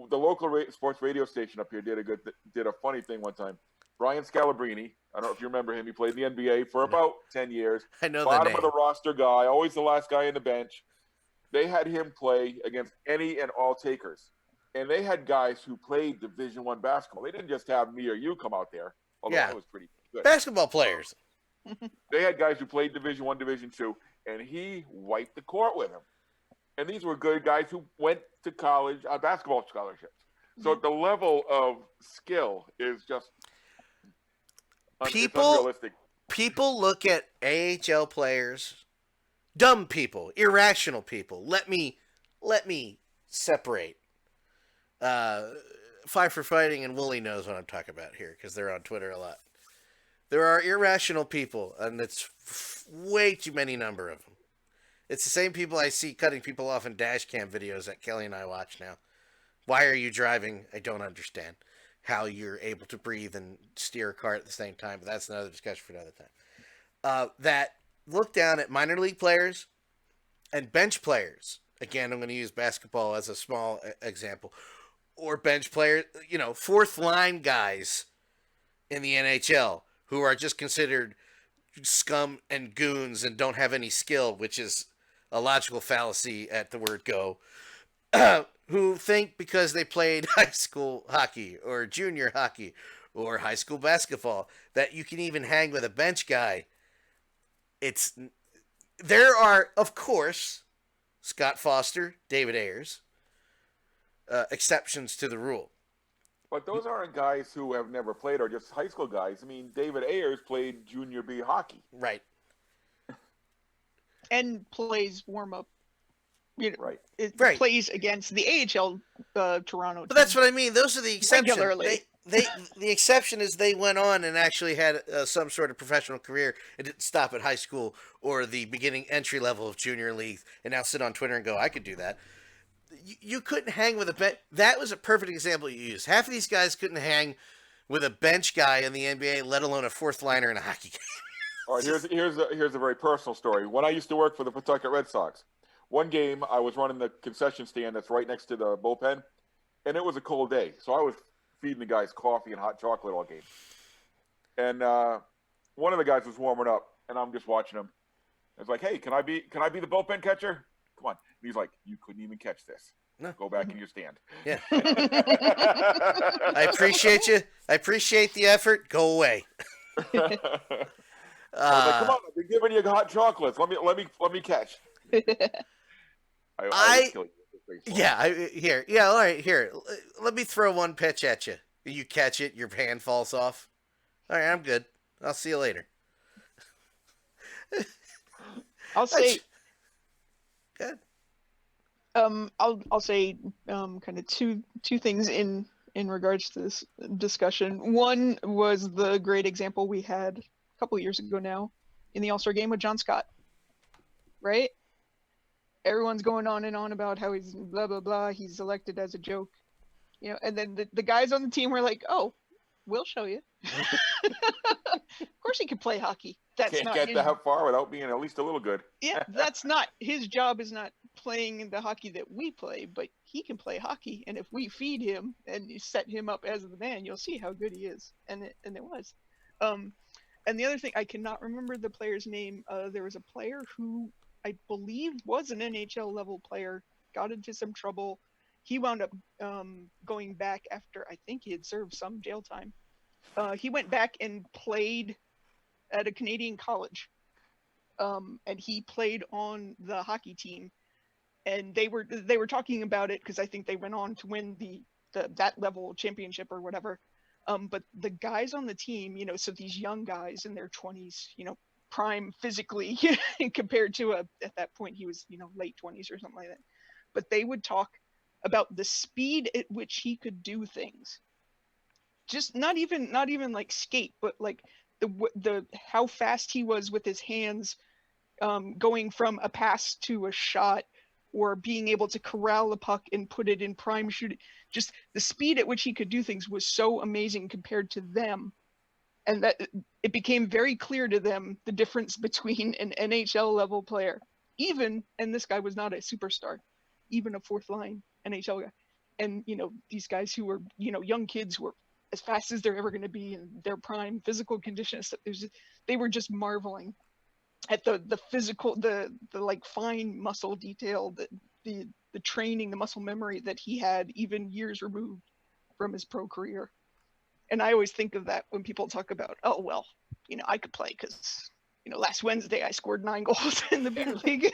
Speaker 3: The local sports radio station up here did a funny thing one time. Brian Scalabrine, I don't know if you remember him. He played in the NBA for about 10 years.
Speaker 1: I know
Speaker 3: Bottom
Speaker 1: the name.
Speaker 3: of the roster guy, always the last guy in the bench. They had him play against any and all takers. and they had guys who played Division One basketball. They didn't just have me or you come out there, although
Speaker 1: Yeah.
Speaker 3: I was pretty good.
Speaker 1: Basketball players.
Speaker 3: They had guys who played Division One, Division Two, and he wiped the court with them. And these were good guys who went to college on basketball scholarships. So the level of skill is just it's unrealistic.
Speaker 1: People look at AHL players, dumb people, irrational people. Let me separate. Five for Fighting and Wooly knows what I'm talking about here because they're on Twitter a lot. There are irrational people, and it's way too many number of them. It's the same people I see cutting people off in dash cam videos that Kelly and I watch now. Why are you driving? I don't understand how you're able to breathe and steer a car at the same time, but that's another discussion for another time. That look down at minor league players and bench players. Again, I'm going to use basketball as a small example. Or bench players, fourth line guys in the NHL who are just considered scum and goons and don't have any skill, which is a logical fallacy at the word go, who think because they played high school hockey or junior hockey or high school basketball that you can even hang with a bench guy. There are, of course, Scott Foster, David Ayers, exceptions to the rule.
Speaker 3: But those aren't guys who have never played or just high school guys. I mean, David Ayers played junior B hockey.
Speaker 1: Right.
Speaker 2: And plays warm up.
Speaker 3: Right.
Speaker 2: It
Speaker 1: Right.
Speaker 2: plays against the AHL Toronto.
Speaker 1: But that's what I mean. Those are the exceptions.
Speaker 2: Regularly.
Speaker 1: The exception is they went on and actually had some sort of professional career. It didn't stop at high school or the beginning entry level of junior league and now sit on Twitter and go, I could do that. You couldn't hang with a bench. That was a perfect example you used. Half of these guys couldn't hang with a bench guy in the NBA, let alone a fourth liner in a hockey game.
Speaker 3: All right, here's a very personal story. When I used to work for the Pawtucket Red Sox, one game I was running the concession stand that's right next to the bullpen, and it was a cold day, so I was feeding the guys coffee and hot chocolate all game. And one of the guys was warming up, and I'm just watching him. I was like, "Hey, can I be the bullpen catcher? Come on." And he's like, "You couldn't even catch this.
Speaker 1: No.
Speaker 3: Go back in your stand."
Speaker 1: Yeah. I appreciate you. I appreciate the effort. Go away.
Speaker 3: I was like, "Come on, I've been giving you hot chocolates. Let me catch." I would kill you.
Speaker 1: Yeah, here. Yeah, all right, here. Let me throw one pitch at you. You catch it, your hand falls off. All right, I'm good. I'll see you later.
Speaker 2: I'll say.
Speaker 1: Good.
Speaker 2: I'll say kind of two things in regards to this discussion. One was the great example we had a couple of years ago now in the All-Star game with John Scott. Right? Everyone's going on and on about how he's blah blah blah, he's elected as a joke. And then the guys on the team were like, "Oh, we'll show you." Of course he can play hockey. That's
Speaker 3: Can't
Speaker 2: not
Speaker 3: get
Speaker 2: his...
Speaker 3: that far without being at least a little good.
Speaker 2: Yeah, that's not his job. Is not playing the hockey that we play, but he can play hockey. And if we feed him and set him up as the man, you'll see how good he is. And it was. And the other thing, I cannot remember the player's name. There was a player who I believe was an NHL level player, got into some trouble. He wound up going back after I think he had served some jail time. He went back and played at a Canadian college, and he played on the hockey team. And they were talking about it because I think they went on to win that level championship or whatever. But the guys on the team, so these young guys in their 20s, prime physically compared to at that point he was, late 20s or something like that. But they would talk about the speed at which he could do things. Just not even like skate, but like the how fast he was with his hands, going from a pass to a shot, or being able to corral a puck and put it in prime shooting. Just the speed at which he could do things was so amazing compared to them. And that it became very clear to them the difference between an NHL level player, and this guy was not a superstar, even a fourth line NHL guy. And, these guys who were, young kids who were as fast as they're ever going to be in their prime physical conditions. They were just marveling at the physical, the like fine muscle detail, the the training, the muscle memory that he had even years removed from his pro career. And I always think of that when people talk about, oh, well, I could play because, last Wednesday I scored 9 goals in the beer league.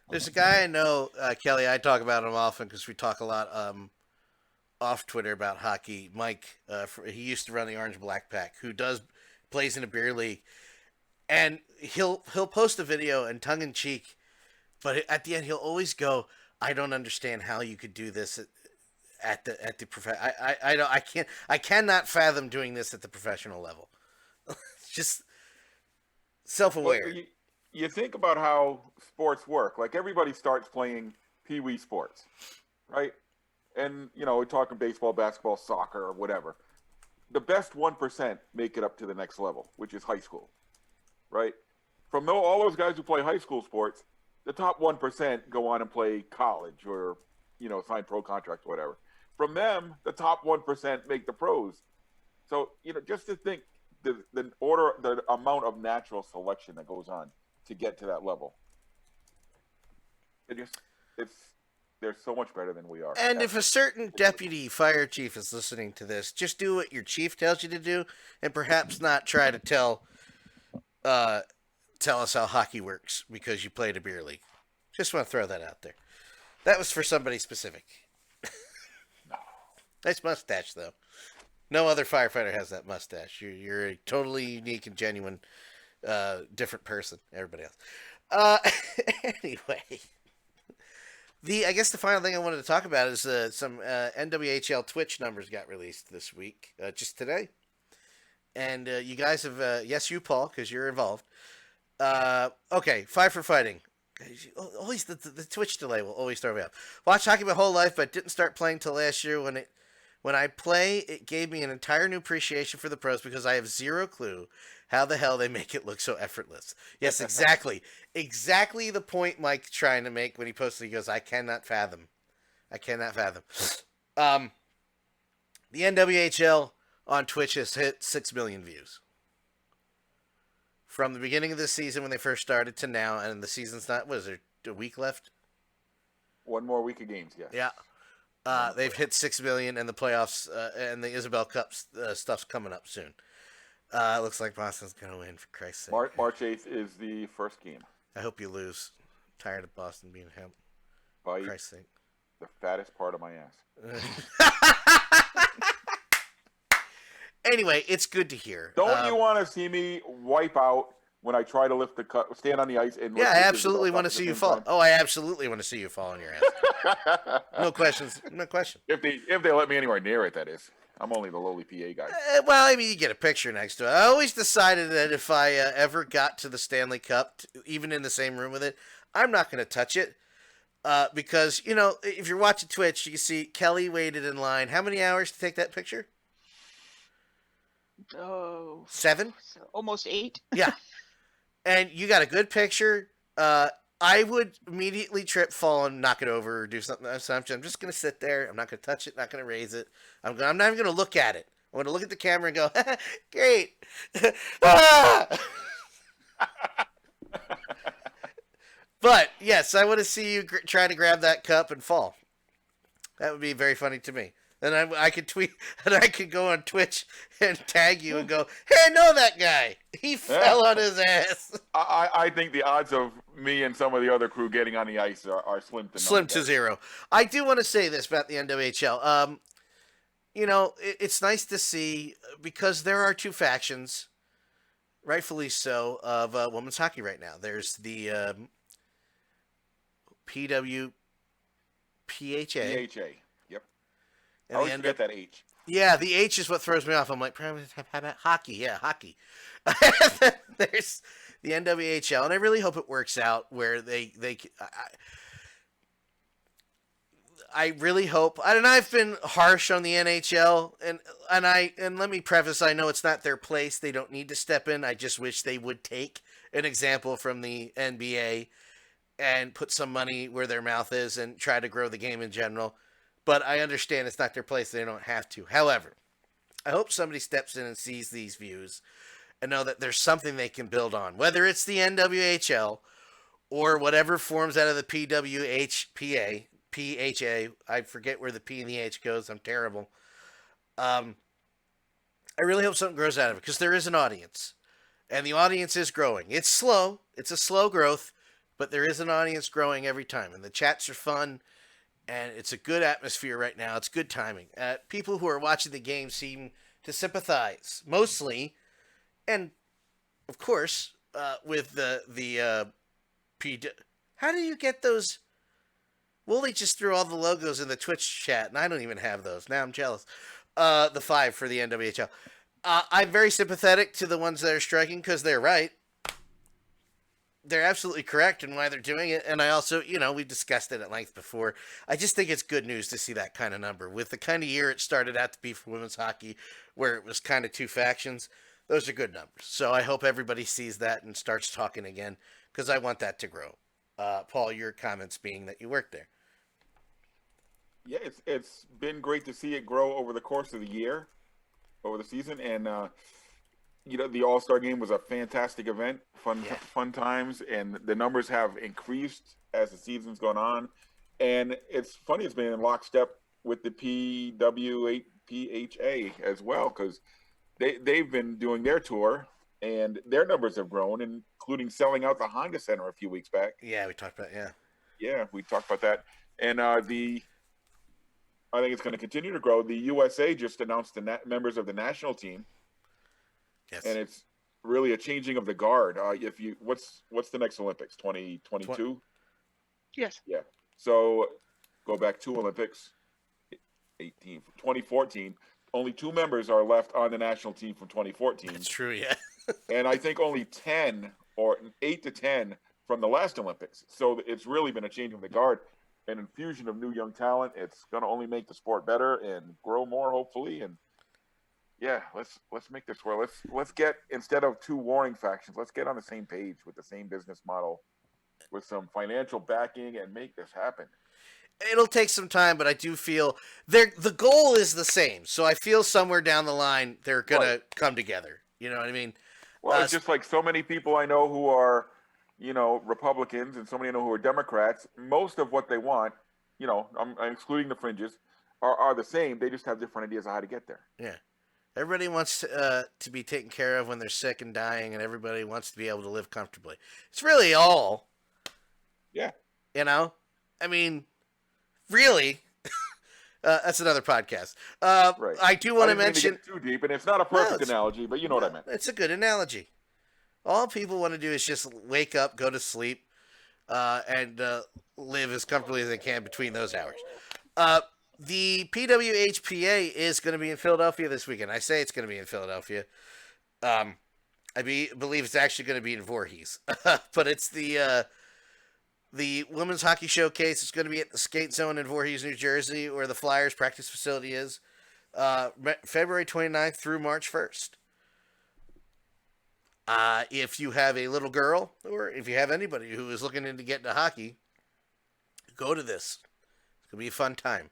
Speaker 1: There's a guy I know, Kelly. I talk about him often because we talk a lot off Twitter about hockey. Mike, he used to run the Orange Black Pack, who plays in a beer league, and he'll post a video and tongue in cheek, but at the end he'll always go, "I don't understand how you could do this at the I cannot fathom doing this at the professional level." Just self-aware.
Speaker 3: Well, you think about how sports work. Like, everybody starts playing pee-wee sports, right? And, we're talking baseball, basketball, soccer, or whatever. The best 1% make it up to the next level, which is high school, right? From all those guys who play high school sports, the top 1% go on and play college or, sign pro contracts or whatever. From them, the top 1% make the pros. So, just to think the amount of natural selection that goes on to get to that level. They're so much better than we are.
Speaker 1: And if a certain deputy fire chief is listening to this, just do what your chief tells you to do, and perhaps not try to tell us how hockey works because you played a beer league. Just want to throw that out there. That was for somebody specific.
Speaker 3: No.
Speaker 1: Nice mustache, though. No other firefighter has that mustache. You're a totally unique and genuine, different person. Everybody else. Anyway. I guess the final thing I wanted to talk about is some NWHL Twitch numbers got released this week, just today. And you guys have, yes, you, Paul, because you're involved. Okay, 5 for Fighting. Always the Twitch delay will always throw me off. Watched hockey my whole life, but didn't start playing till last year. When I play, it gave me an entire new appreciation for the pros because I have zero clue how the hell they make it look so effortless. Yes, exactly. Exactly the point Mike's trying to make when he posted. He goes, I cannot fathom. The NWHL on Twitch has hit 6 million views. From the beginning of the season when they first started to now, and the season's not, what is there, a week left?
Speaker 3: One more week of games, yes.
Speaker 1: Yeah. They've hit 6 million, and the playoffs and the Isabel Cup stuff's coming up soon. Looks like Boston's going to win, for Christ's sake.
Speaker 3: March 8th is the first game.
Speaker 1: I hope you lose. I'm tired of Boston being held.
Speaker 3: By
Speaker 1: Christ's sake.
Speaker 3: The fattest part of my ass.
Speaker 1: Anyway, it's good to hear.
Speaker 3: Don't you want to see me wipe out when I try to lift the cup, stand on the ice, and
Speaker 1: I absolutely want to see you fall.
Speaker 3: time?
Speaker 1: Oh, I absolutely want to see you fall on your ass. No questions. No question.
Speaker 3: If they let me anywhere near it, that is. I'm only the lowly PA guy.
Speaker 1: Well, I mean, you get a picture next to it. I always decided that if I ever got to the Stanley Cup, even in the same room with it, I'm not going to touch it. Because, if you're watching Twitch, you can see Kelly waited in line. How many hours to take that picture?
Speaker 2: Oh,
Speaker 1: 7?
Speaker 2: so almost 8.
Speaker 1: Yeah. And you got a good picture. I would immediately trip, fall, and knock it over or do something. So I'm just going to sit there. I'm not going to touch it, not going to raise it. I'm not even going to look at it. I'm going to look at the camera and go, great. Ah! But, yes, I want to see you try to grab that cup and fall. That would be very funny to me. Then I could tweet, and I could go on Twitch and tag you and go, hey, I know that guy. He fell on his ass.
Speaker 3: I think the odds of me and some of the other crew getting on the ice are slim to none.
Speaker 1: Slim to zero. I do want to say this about the NWHL. It's nice to see, because there are 2 factions, rightfully so, of women's hockey right now. There's the PWPHA.
Speaker 3: PHA. Yep. I
Speaker 1: And
Speaker 3: always
Speaker 1: the
Speaker 3: forget that H.
Speaker 1: Yeah, the H is what throws me off. I'm like, how about hockey? Yeah, hockey. There's the NWHL, and I really hope it works out where I really hope. And I've been harsh on the NHL, and let me preface, I know it's not their place. They don't need to step in. I just wish they would take an example from the NBA and put some money where their mouth is and try to grow the game in general. But I understand it's not their place. They don't have to. However, I hope somebody steps in and sees these views and know that there's something they can build on, whether it's the NWHL or whatever forms out of the PHA. I forget where the P and the H goes. I'm terrible. I really hope something grows out of it because there is an audience, and the audience is growing. It's slow. It's a slow growth, but there is an audience growing every time, and the chats are fun, and it's a good atmosphere right now. It's good timing. People who are watching the game seem to sympathize mostly, and of course, with the How do you get those? Wooly just threw all the logos in the Twitch chat, and I don't even have those. Now I'm jealous. The 5 for the NWHL. I'm very sympathetic to the ones that are striking because they're right. They're absolutely correct in why they're doing it. And I also, we've discussed it at length before. I just think it's good news to see that kind of number. With the kind of year it started out to be for women's hockey, where it was kind of two factions, those are good numbers. So I hope everybody sees that and starts talking again, because I want that to grow. Paul, your comments being that you worked there.
Speaker 3: Yeah, it's been great to see it grow over the course of the year, over the season, and the All-Star Game was a fantastic event, fun times, and the numbers have increased as the season's gone on. And it's funny, it's been in lockstep with the PWPHA as well, because they've been doing their tour, and their numbers have grown, including selling out the Honda Center a few weeks back.
Speaker 1: Yeah, we talked about
Speaker 3: Yeah, we talked about that. And I think it's going to continue to grow. The USA just announced the members of the national team.
Speaker 1: Yes.
Speaker 3: And it's really a changing of the guard. What's the next Olympics? 2022?
Speaker 2: Yes.
Speaker 3: Yeah. So go back 2 Olympics, 2014. Only 2 members are left on the national team from 2014.
Speaker 1: That's true, yeah.
Speaker 3: And I think only 10 or 8 to 10 from the last Olympics. So it's really been a change of the guard. An infusion of new young talent. It's going to only make the sport better and grow more, hopefully. And yeah, let's make this work. Let's get, instead of 2 warring factions, let's get on the same page with the same business model, with some financial backing, and make this happen.
Speaker 1: It'll take some time, but I do feel the goal is the same. So I feel somewhere down the line they're gonna come together. You know what I mean?
Speaker 3: Well, it's just like so many people I know who are, Republicans, and so many I know who are Democrats. Most of what they want, I'm excluding the fringes, are the same. They just have different ideas of how to get there.
Speaker 1: Yeah. Everybody wants to be taken care of when they're sick and dying, and everybody wants to be able to live comfortably. It's really all.
Speaker 3: Yeah.
Speaker 1: I mean, really. That's another podcast. Right. I do want to mention.
Speaker 3: Get too deep, and it's not a perfect analogy, but you know what I meant.
Speaker 1: It's a good analogy. All people want to do is just wake up, go to sleep, and live as comfortably as they can between those hours. The PWHPA is going to be in Philadelphia this weekend. I say it's going to be in Philadelphia. I believe it's actually going to be in Voorhees, but it's the Women's Hockey Showcase. It's going to be at the Skate Zone in Voorhees, New Jersey, where the Flyers practice facility is, February 29th through March 1st. If you have a little girl, or if you have anybody who is looking into getting to hockey, go to this. It's going to be a fun time.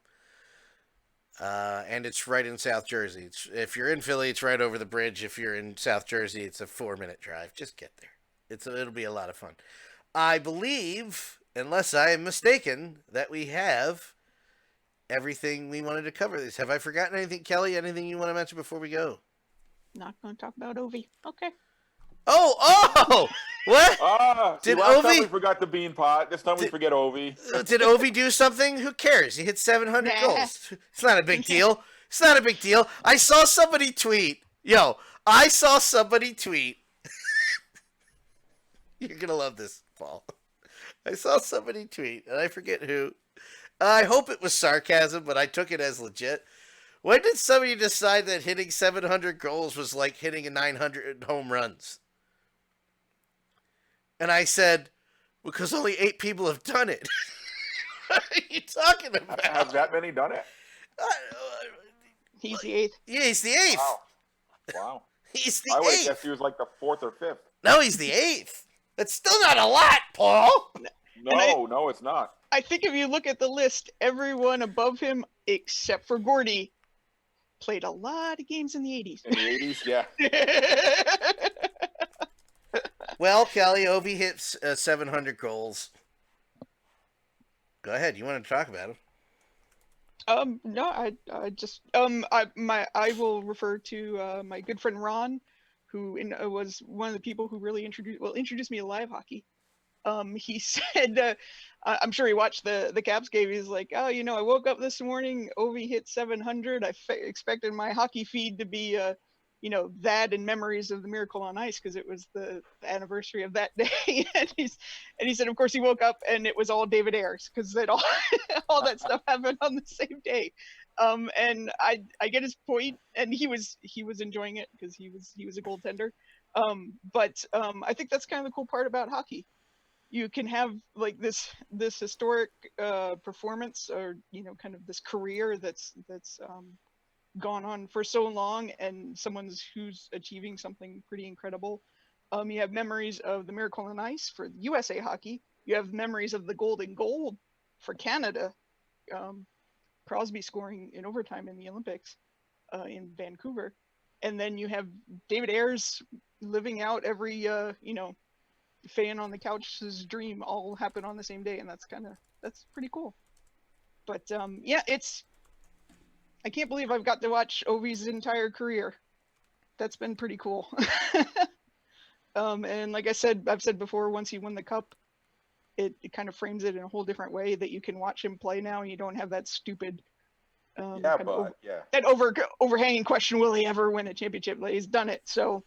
Speaker 1: And it's right in South Jersey. If you're in Philly, it's right over the bridge. If you're in South Jersey, it's a 4-minute drive. Just get there. It'll be a lot of fun. I believe, unless I am mistaken, that we have everything we wanted to cover this. Have I forgotten anything, Kelly? Anything you want to mention before we go?
Speaker 2: Not going to talk about Ovi. Okay.
Speaker 1: Oh! What?
Speaker 3: Did last time we forgot the bean pot. This time we forget Ovi.
Speaker 1: Did Ovi do something? Who cares? He hit 700 goals. It's not a big deal. It's not a big deal. I saw somebody tweet. You're going to love this, Paul. I saw somebody tweet, and I forget who. I hope it was sarcasm, but I took it as legit. When did somebody decide that hitting 700 goals was like hitting a 900 home runs? And I said, because only 8 people have done it. What are you talking about?
Speaker 3: Have that many done it?
Speaker 2: He's the 8th.
Speaker 1: Yeah, he's the 8th.
Speaker 3: Wow.
Speaker 1: He's the 8th.
Speaker 3: I would guess he was like the 4th or 5th.
Speaker 1: No, he's the 8th. That's still not a lot, Paul.
Speaker 3: No, it's not.
Speaker 2: I think if you look at the list, everyone above him, except for Gordy, played a lot of games in the 80s.
Speaker 3: In the 80s, yeah.
Speaker 1: Well, Kelly, Ovi hits 700 goals. Go ahead. You want to talk about him?
Speaker 2: No, I just I will refer to my good friend Ron, who was one of the people who really introduced me to live hockey. He said, I'm sure he watched the Caps game. He's like, oh, I woke up this morning, Ovi hit 700. I expected my hockey feed to be, that and memories of the Miracle on Ice because it was the anniversary of that day. and he said, of course, he woke up and it was all David Ayres because it all all that stuff happened on the same day. And I get his point, and he was enjoying it because he was a goaltender. But I think that's kind of the cool part about hockey. You can have like this historic performance, or kind of this career that's gone on for so long, and who's achieving something pretty incredible. You have memories of the Miracle on Ice for USA Hockey. You have memories of the Golden Goal for Canada. Crosby scoring in overtime in the Olympics in Vancouver, and then you have David Ayres living out every fan on the couch's dream all happen on the same day, and that's pretty cool. But yeah, I can't believe I've got to watch Ovi's entire career. That's been pretty cool. And like I've said before, once he won the cup, it kind of frames it in a whole different way that you can watch him play now, and you don't have that stupid that overhanging question, will he ever win a championship? Like, he's done it, so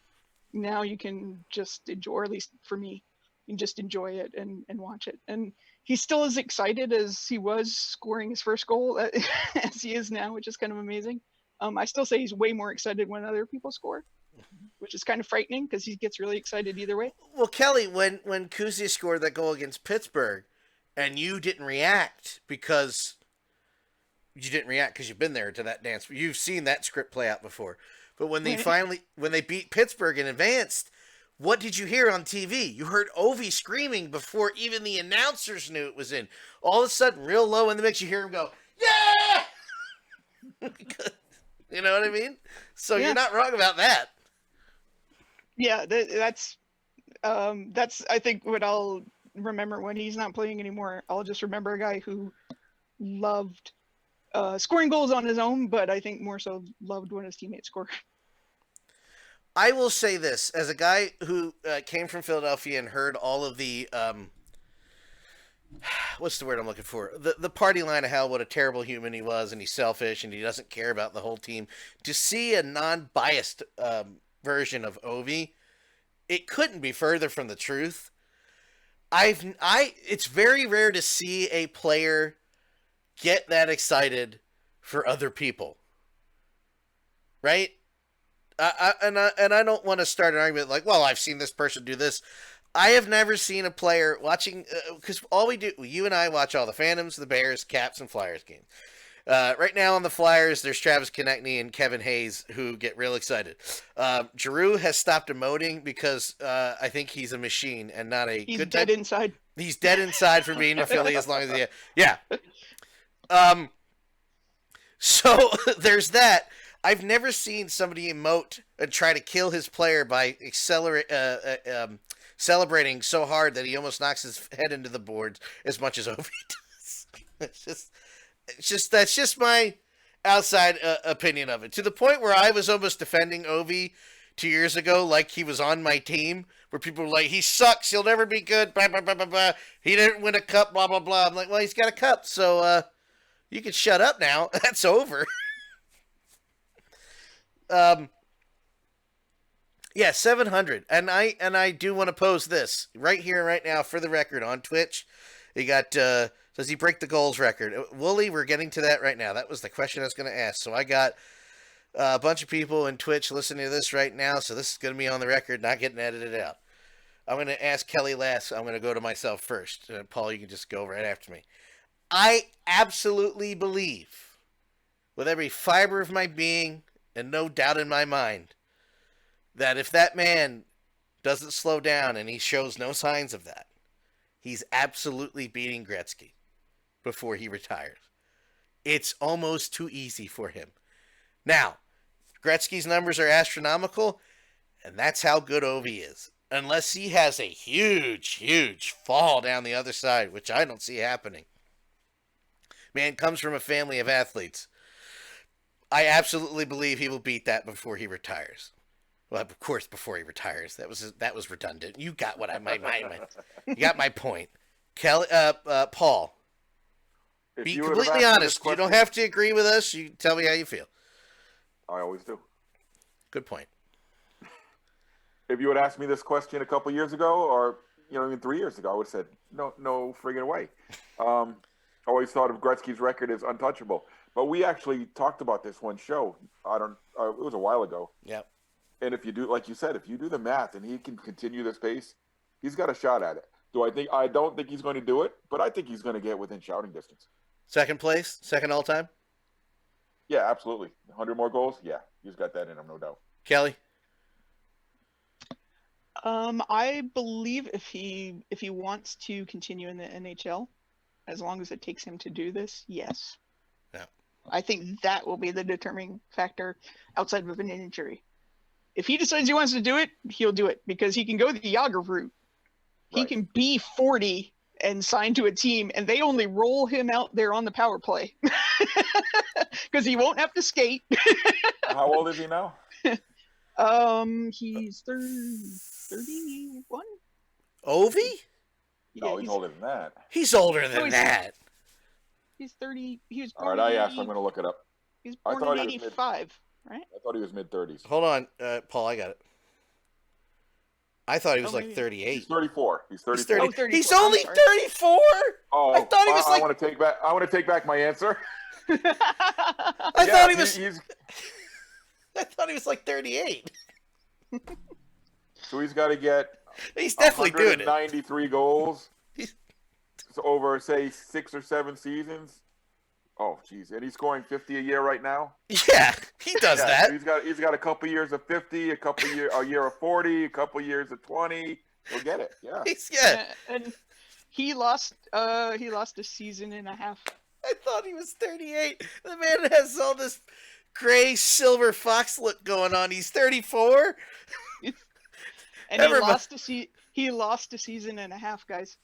Speaker 2: now you can just enjoy, or at least for me, you can just enjoy it and watch it. And he's still as excited as he was scoring his first goal as he is now, which is kind of amazing. I still say he's way more excited when other people score, which is kind of frightening because he gets really excited either way.
Speaker 1: Well, Kelly, when Kuzia scored that goal against Pittsburgh, and you didn't react because you've been there to that dance. You've seen that script play out before. But when they beat Pittsburgh and advanced, what did you hear on TV? You heard Ovi screaming before even the announcers knew it was in. All of a sudden, real low in the mix, you hear him go, yeah! You know what I mean? So You're not wrong about that.
Speaker 2: Yeah, that's I think what I'll remember when he's not playing anymore. I'll just remember a guy who loved scoring goals on his own, but I think more so loved when his teammates scored.
Speaker 1: I will say this, as a guy who came from Philadelphia and heard all of the, what's the word I'm looking for? The party line of hell, what a terrible human he was, and he's selfish, and he doesn't care about the whole team. To see a non-biased version of Ovi, it couldn't be further from the truth. It's very rare to see a player get that excited for other people, right? And I don't want to start an argument like, well, I've seen this person do this. I have never seen a player watching, because all we do, you and I watch all the Phantoms, the Bears, Caps, and Flyers games. Right now on the Flyers, there's Travis Konechny and Kevin Hayes who get real excited. Giroux has stopped emoting because I think he's a machine and not a
Speaker 2: he's
Speaker 1: good
Speaker 2: dead
Speaker 1: type.
Speaker 2: inside.
Speaker 1: He's dead inside for being a Philly as long as he. Yeah. So there's that. I've never seen somebody emote and try to kill his player by celebrating so hard that he almost knocks his head into the boards as much as Ovi does. That's just my outside opinion of it. To the point where I was almost defending Ovi 2 years ago, like he was on my team, where people were like, he sucks, he'll never be good, blah, blah, blah, blah, blah. He didn't win a cup, blah, blah, blah. I'm like, well, he's got a cup, so you can shut up now. That's over. Yeah, 700. And I do want to pose this right here, right now, for the record on Twitch. You got, does he break the goals record? Wooly, we're getting to that right now. That was the question I was going to ask. So I got a bunch of people in Twitch listening to this right now, so this is going to be on the record, not getting edited out. I'm going to ask Kelly last. I'm going to go to myself first. Paul, you can just go right after me. I absolutely believe, with every fiber of my being and no doubt in my mind, that if that man doesn't slow down and he shows no signs of that, he's absolutely beating Gretzky before he retires. It's almost too easy for him. Now, Gretzky's numbers are astronomical, and that's how good Ovi is. unless he has a huge fall down the other side, which I don't see happening. Man comes from a family of athletes. I absolutely believe he will beat that before he retires. Well, of course, before he retires. That was redundant. You got what you got my point. Kelly, Paul,
Speaker 3: If
Speaker 1: be
Speaker 3: you would have
Speaker 1: completely
Speaker 3: asked me
Speaker 1: honest.
Speaker 3: this
Speaker 1: You don't
Speaker 3: question-
Speaker 1: have to agree with us. You tell me how you feel.
Speaker 3: I always do.
Speaker 1: Good point.
Speaker 3: If you had asked me this question a couple years ago, or even 3 years ago, I would have said no friggin' way. Always thought of Gretzky's record as untouchable, but we actually talked about this one show. It was a while ago.
Speaker 1: Yep.
Speaker 3: And if you do, like you said, if you do the math and he can continue this pace, he's got a shot at it. I don't think he's going to do it, but I think he's going to get within shouting distance.
Speaker 1: Second place, second all time.
Speaker 3: Yeah, absolutely. 100 more goals. Yeah, he's got that in him, no doubt.
Speaker 1: Kelly.
Speaker 2: I believe if he wants to continue in the NHL, as long as it takes him to do this, yes.
Speaker 1: Yeah.
Speaker 2: I think that will be the determining factor outside of an injury. If he decides he wants to do it, he'll do it because he can go the Yager route. He
Speaker 3: Right.
Speaker 2: can be 40 and sign to a team, and they only roll him out there on the power play because he won't have to skate.
Speaker 3: How old is he now?
Speaker 2: He's 31.
Speaker 1: Ovi?
Speaker 3: No, he's older than that.
Speaker 1: He's older than
Speaker 2: he's-
Speaker 1: that.
Speaker 2: He's 30. He was
Speaker 3: All
Speaker 2: born
Speaker 3: right, I
Speaker 2: in
Speaker 3: asked.
Speaker 2: 80
Speaker 3: I'm going to look it up.
Speaker 2: He was
Speaker 3: I
Speaker 2: born
Speaker 3: thought
Speaker 2: in
Speaker 3: he was mid-
Speaker 2: 85, right?
Speaker 3: I thought he was mid-30s.
Speaker 1: Hold on, Paul. I got it. I thought he was
Speaker 2: Oh,
Speaker 1: like
Speaker 2: maybe.
Speaker 1: 38.
Speaker 3: He's 34. He's 34.
Speaker 1: He's 30.
Speaker 2: Oh, 34,
Speaker 1: He's
Speaker 2: I'm
Speaker 1: only
Speaker 2: sorry.
Speaker 1: 34.
Speaker 3: Oh,
Speaker 1: I thought he was
Speaker 3: I
Speaker 1: like-
Speaker 3: want to take back. I want to take back my answer.
Speaker 1: I
Speaker 3: Yeah,
Speaker 1: thought he was.
Speaker 3: He's,
Speaker 1: I thought he was like 38.
Speaker 3: so he's got to get
Speaker 1: He's definitely doing it.
Speaker 3: 93 goals.
Speaker 1: He's-
Speaker 3: So over, say, 6 or 7 seasons. Oh, geez, and he's scoring 50 a year right now.
Speaker 1: Yeah, he does
Speaker 3: Yeah,
Speaker 1: that.
Speaker 3: so he's got a couple years of 50, a year of 40, a couple years of 20. He'll get it. Yeah.
Speaker 1: Yeah.
Speaker 2: And he lost a season and a half.
Speaker 1: I thought he was 38. The man has all this gray silver fox look going on. He's 34.
Speaker 2: And
Speaker 1: Never
Speaker 2: he lost a season and a half, guys.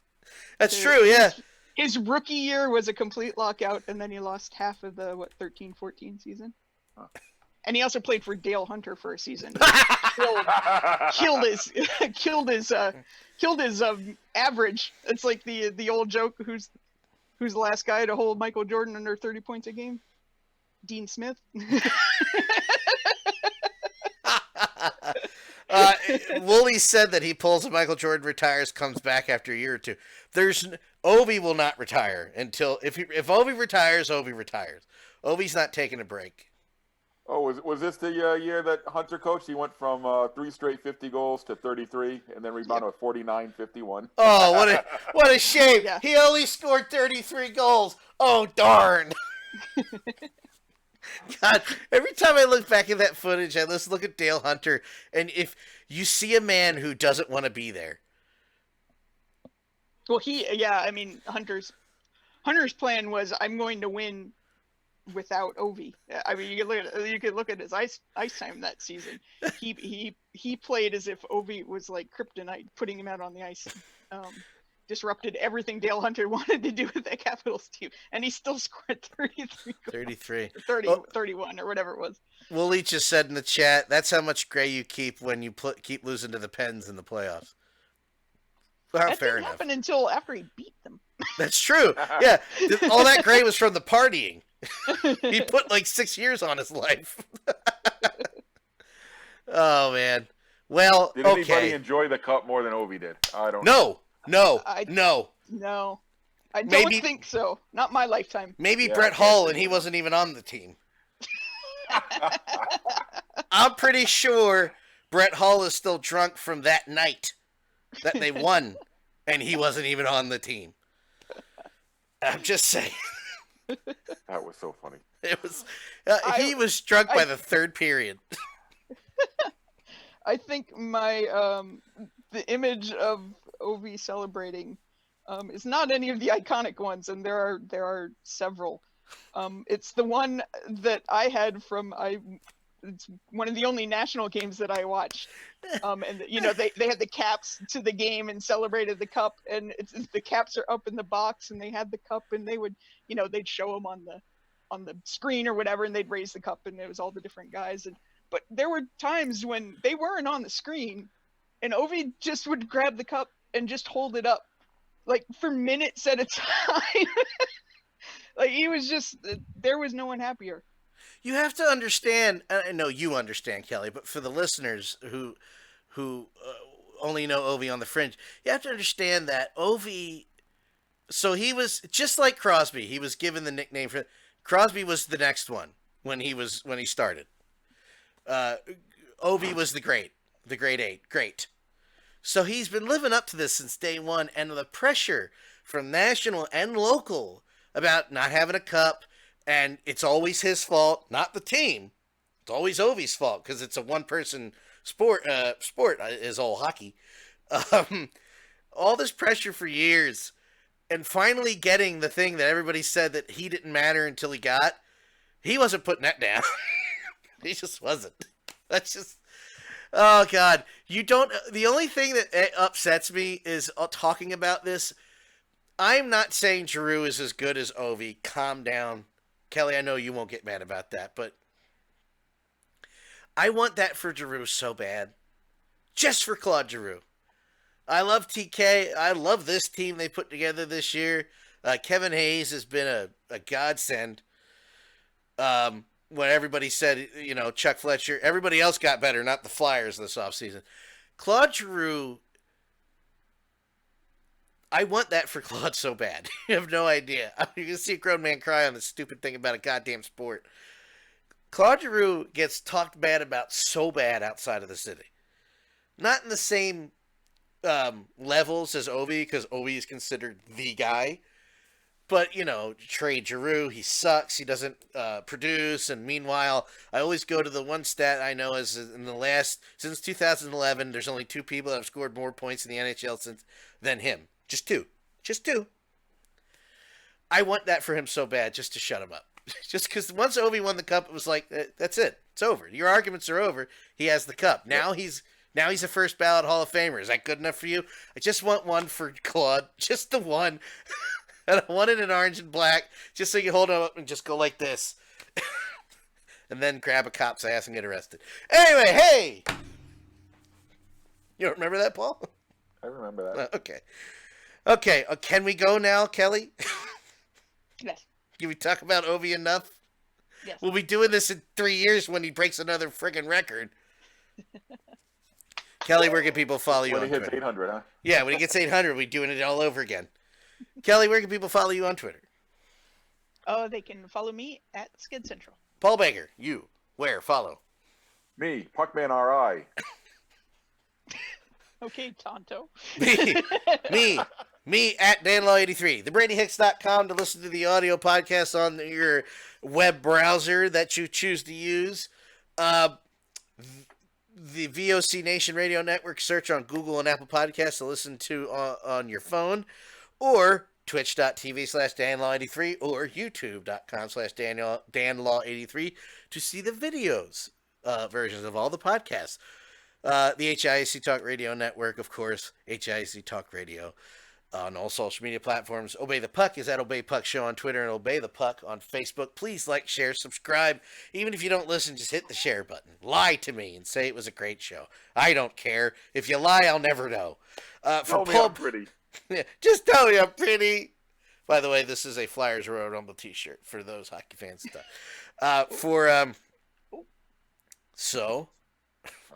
Speaker 1: That's
Speaker 2: So
Speaker 1: true. Yeah.
Speaker 2: His rookie year was a complete lockout, and then he lost half of the 13-14 season.
Speaker 3: Huh.
Speaker 2: And he also played for Dale Hunter for a season. killed his average. It's like the old joke. Who's the last guy to hold Michael Jordan under 30 points a game? Dean Smith.
Speaker 1: Wooly said that he pulls a Michael Jordan, retires, comes back after a year or two. Ovi will not retire until if Ovi retires, Ovi retires. Ovi's not taking a break.
Speaker 3: Oh, was this the year that Hunter coached? He went from 3 straight 50 goals to 33, and then rebounded with 49, 51.
Speaker 1: Oh, what a shame!
Speaker 2: Yeah.
Speaker 1: He only scored 33 goals. Oh darn! God, every time I look back at that footage, I just look at Dale Hunter, and if you see a man who doesn't want to be there.
Speaker 2: Well, Hunter's plan was, I'm going to win without Ovi. I mean, you could look at his ice time that season. He played as if Ovi was like kryptonite, putting him out on the ice. Disrupted everything Dale Hunter wanted to do with that Capitals team, and he still scored 33 goals.
Speaker 1: 33.
Speaker 2: 30,
Speaker 1: Oh.
Speaker 2: 31 or whatever it was.
Speaker 1: Wooly just said in the chat, that's how much gray you keep when you keep losing to the Pens in the playoffs. Well,
Speaker 2: That
Speaker 1: fair
Speaker 2: didn't
Speaker 1: enough.
Speaker 2: happen until after he beat them.
Speaker 1: That's true. Yeah, all that gray was from the partying. He put like 6 years on his life. Oh man. Well,
Speaker 3: Did anybody
Speaker 1: okay.
Speaker 3: enjoy the cup more than Ovi did? I don't.
Speaker 1: No.
Speaker 2: I-
Speaker 1: No.
Speaker 2: No, I don't
Speaker 1: Maybe-
Speaker 2: think so. Not my lifetime.
Speaker 1: Maybe
Speaker 3: Yeah,
Speaker 1: Brett
Speaker 3: I
Speaker 1: Hull,
Speaker 3: can't
Speaker 1: and he wasn't even on the team. I'm pretty sure Brett Hull is still drunk from that night that they won, and he wasn't even on the team. I'm just saying.
Speaker 3: That was so funny.
Speaker 1: It was. He was drunk by the third period.
Speaker 2: I think my the image of Ovi celebrating is not any of the iconic ones, and there are several. It's the one that I had from it's one of the only national games that I watched. And you know, they had the caps to the game and celebrated the cup, and the caps are up in the box, and they had the cup, and they would, you know, they'd show them on the screen or whatever, and they'd raise the cup, and it was all the different guys. But there were times when they weren't on the screen, and Ovi just would grab the cup and just hold it up, like for minutes at a time. Like he was just, there was no one happier.
Speaker 1: You have to understand. I know you understand, Kelly, but for the listeners who only know Ovi on the fringe, you have to understand that Ovi. So he was just like Crosby. He was given the nickname for Crosby was the next one when he started. Ovi was the great eight, great. So he's been living up to this since day one, and the pressure from national and local about not having a cup, and it's always his fault, not the team. It's always Ovi's fault because it's a one-person sport is all hockey. All this pressure for years, and finally getting the thing that everybody said that he didn't matter until he got. He wasn't putting that down. He just wasn't. That's just... Oh, God. You don't... The only thing that upsets me is talking about this. I'm not saying Giroux is as good as Ovi. Calm down. Kelly, I know you won't get mad about that, but I want that for Giroux so bad. Just for Claude Giroux. I love TK. I love this team they put together this year. Kevin Hayes has been a godsend. When everybody said, you know, Chuck Fletcher, everybody else got better, not the Flyers this offseason. Claude Giroux, I want that for Claude so bad. You have no idea. You can see a grown man cry on this stupid thing about a goddamn sport. Claude Giroux gets talked bad about so bad outside of the city. Not in the same levels as Ovi, because Ovi is considered the guy. But, you know, trade Giroux, he sucks, he doesn't produce, and meanwhile, I always go to the one stat I know is since 2011, there's only 2 people that have scored more points in the NHL than him. Just two. I want that for him so bad, just to shut him up. Just because once Ovi won the cup, it was like, that's it, it's over. Your arguments are over, he has the cup. Now he's a first ballot Hall of Famer. Is that good enough for you? I just want one for Claude, just the one. And I want it in orange and black, just so you hold it up and just go like this. And then grab a cop's ass and get arrested. Anyway, hey! You don't remember that, Paul?
Speaker 3: I remember that.
Speaker 1: Okay, can we go now, Kelly?
Speaker 2: Yes.
Speaker 1: Can we talk about Ovi enough?
Speaker 2: Yes.
Speaker 1: We'll be doing this in 3 years when he breaks another friggin' record. Kelly, where can people follow you
Speaker 3: When
Speaker 1: on
Speaker 3: he hits
Speaker 1: Twitter?
Speaker 3: 800, huh?
Speaker 1: Yeah, when he gets 800, we're doing it all over again. Kelly, where can people follow you on Twitter?
Speaker 2: Oh, they can follow me at Skid Central.
Speaker 1: Paul Baker, you, where? Follow.
Speaker 3: Me, Puckman RI.
Speaker 2: Okay, Tonto.
Speaker 1: Me at DanLaw83. TheBradyHicks.com to listen to the audio podcast on your web browser that you choose to use. The VOC Nation Radio Network, search on Google and Apple Podcasts to listen to on your phone, or twitch.tv/DanLaw83 or youtube.com/DanLaw83 to see the videos versions of all the podcasts. The HIAC Talk Radio Network, of course, HIAC Talk Radio on all social media platforms. Obey the Puck is at Obey Puck Show on Twitter and Obey the Puck on Facebook. Please like, share, subscribe. Even if you don't listen, just hit the share button. Lie to me and say it was a great show. I don't care. If you lie, I'll never know.
Speaker 3: Tell me I'm pretty.
Speaker 1: Yeah, just tell me I'm pretty. By the way, this is a Flyers Royal Rumble t-shirt for those hockey fans stuff. So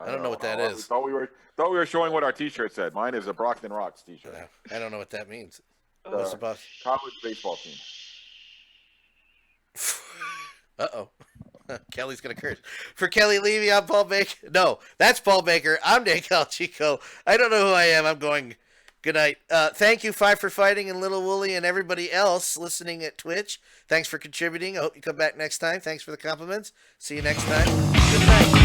Speaker 1: I don't know what that is.
Speaker 3: Thought we were showing what our T-shirt said. Mine is a Brockton Rocks T-shirt.
Speaker 1: I don't know what that means.
Speaker 3: What's about college baseball team?
Speaker 1: Uh-oh. Kelly's gonna curse. For Kelly Levy, I'm Paul Baker. No, that's Paul Baker. I'm Dan Calchico. I don't know who I am. I'm going. Good night. Thank you, Five for Fighting and Little Wooly and everybody else listening at Twitch. Thanks for contributing. I hope you come back next time. Thanks for the compliments. See you next time. Good night.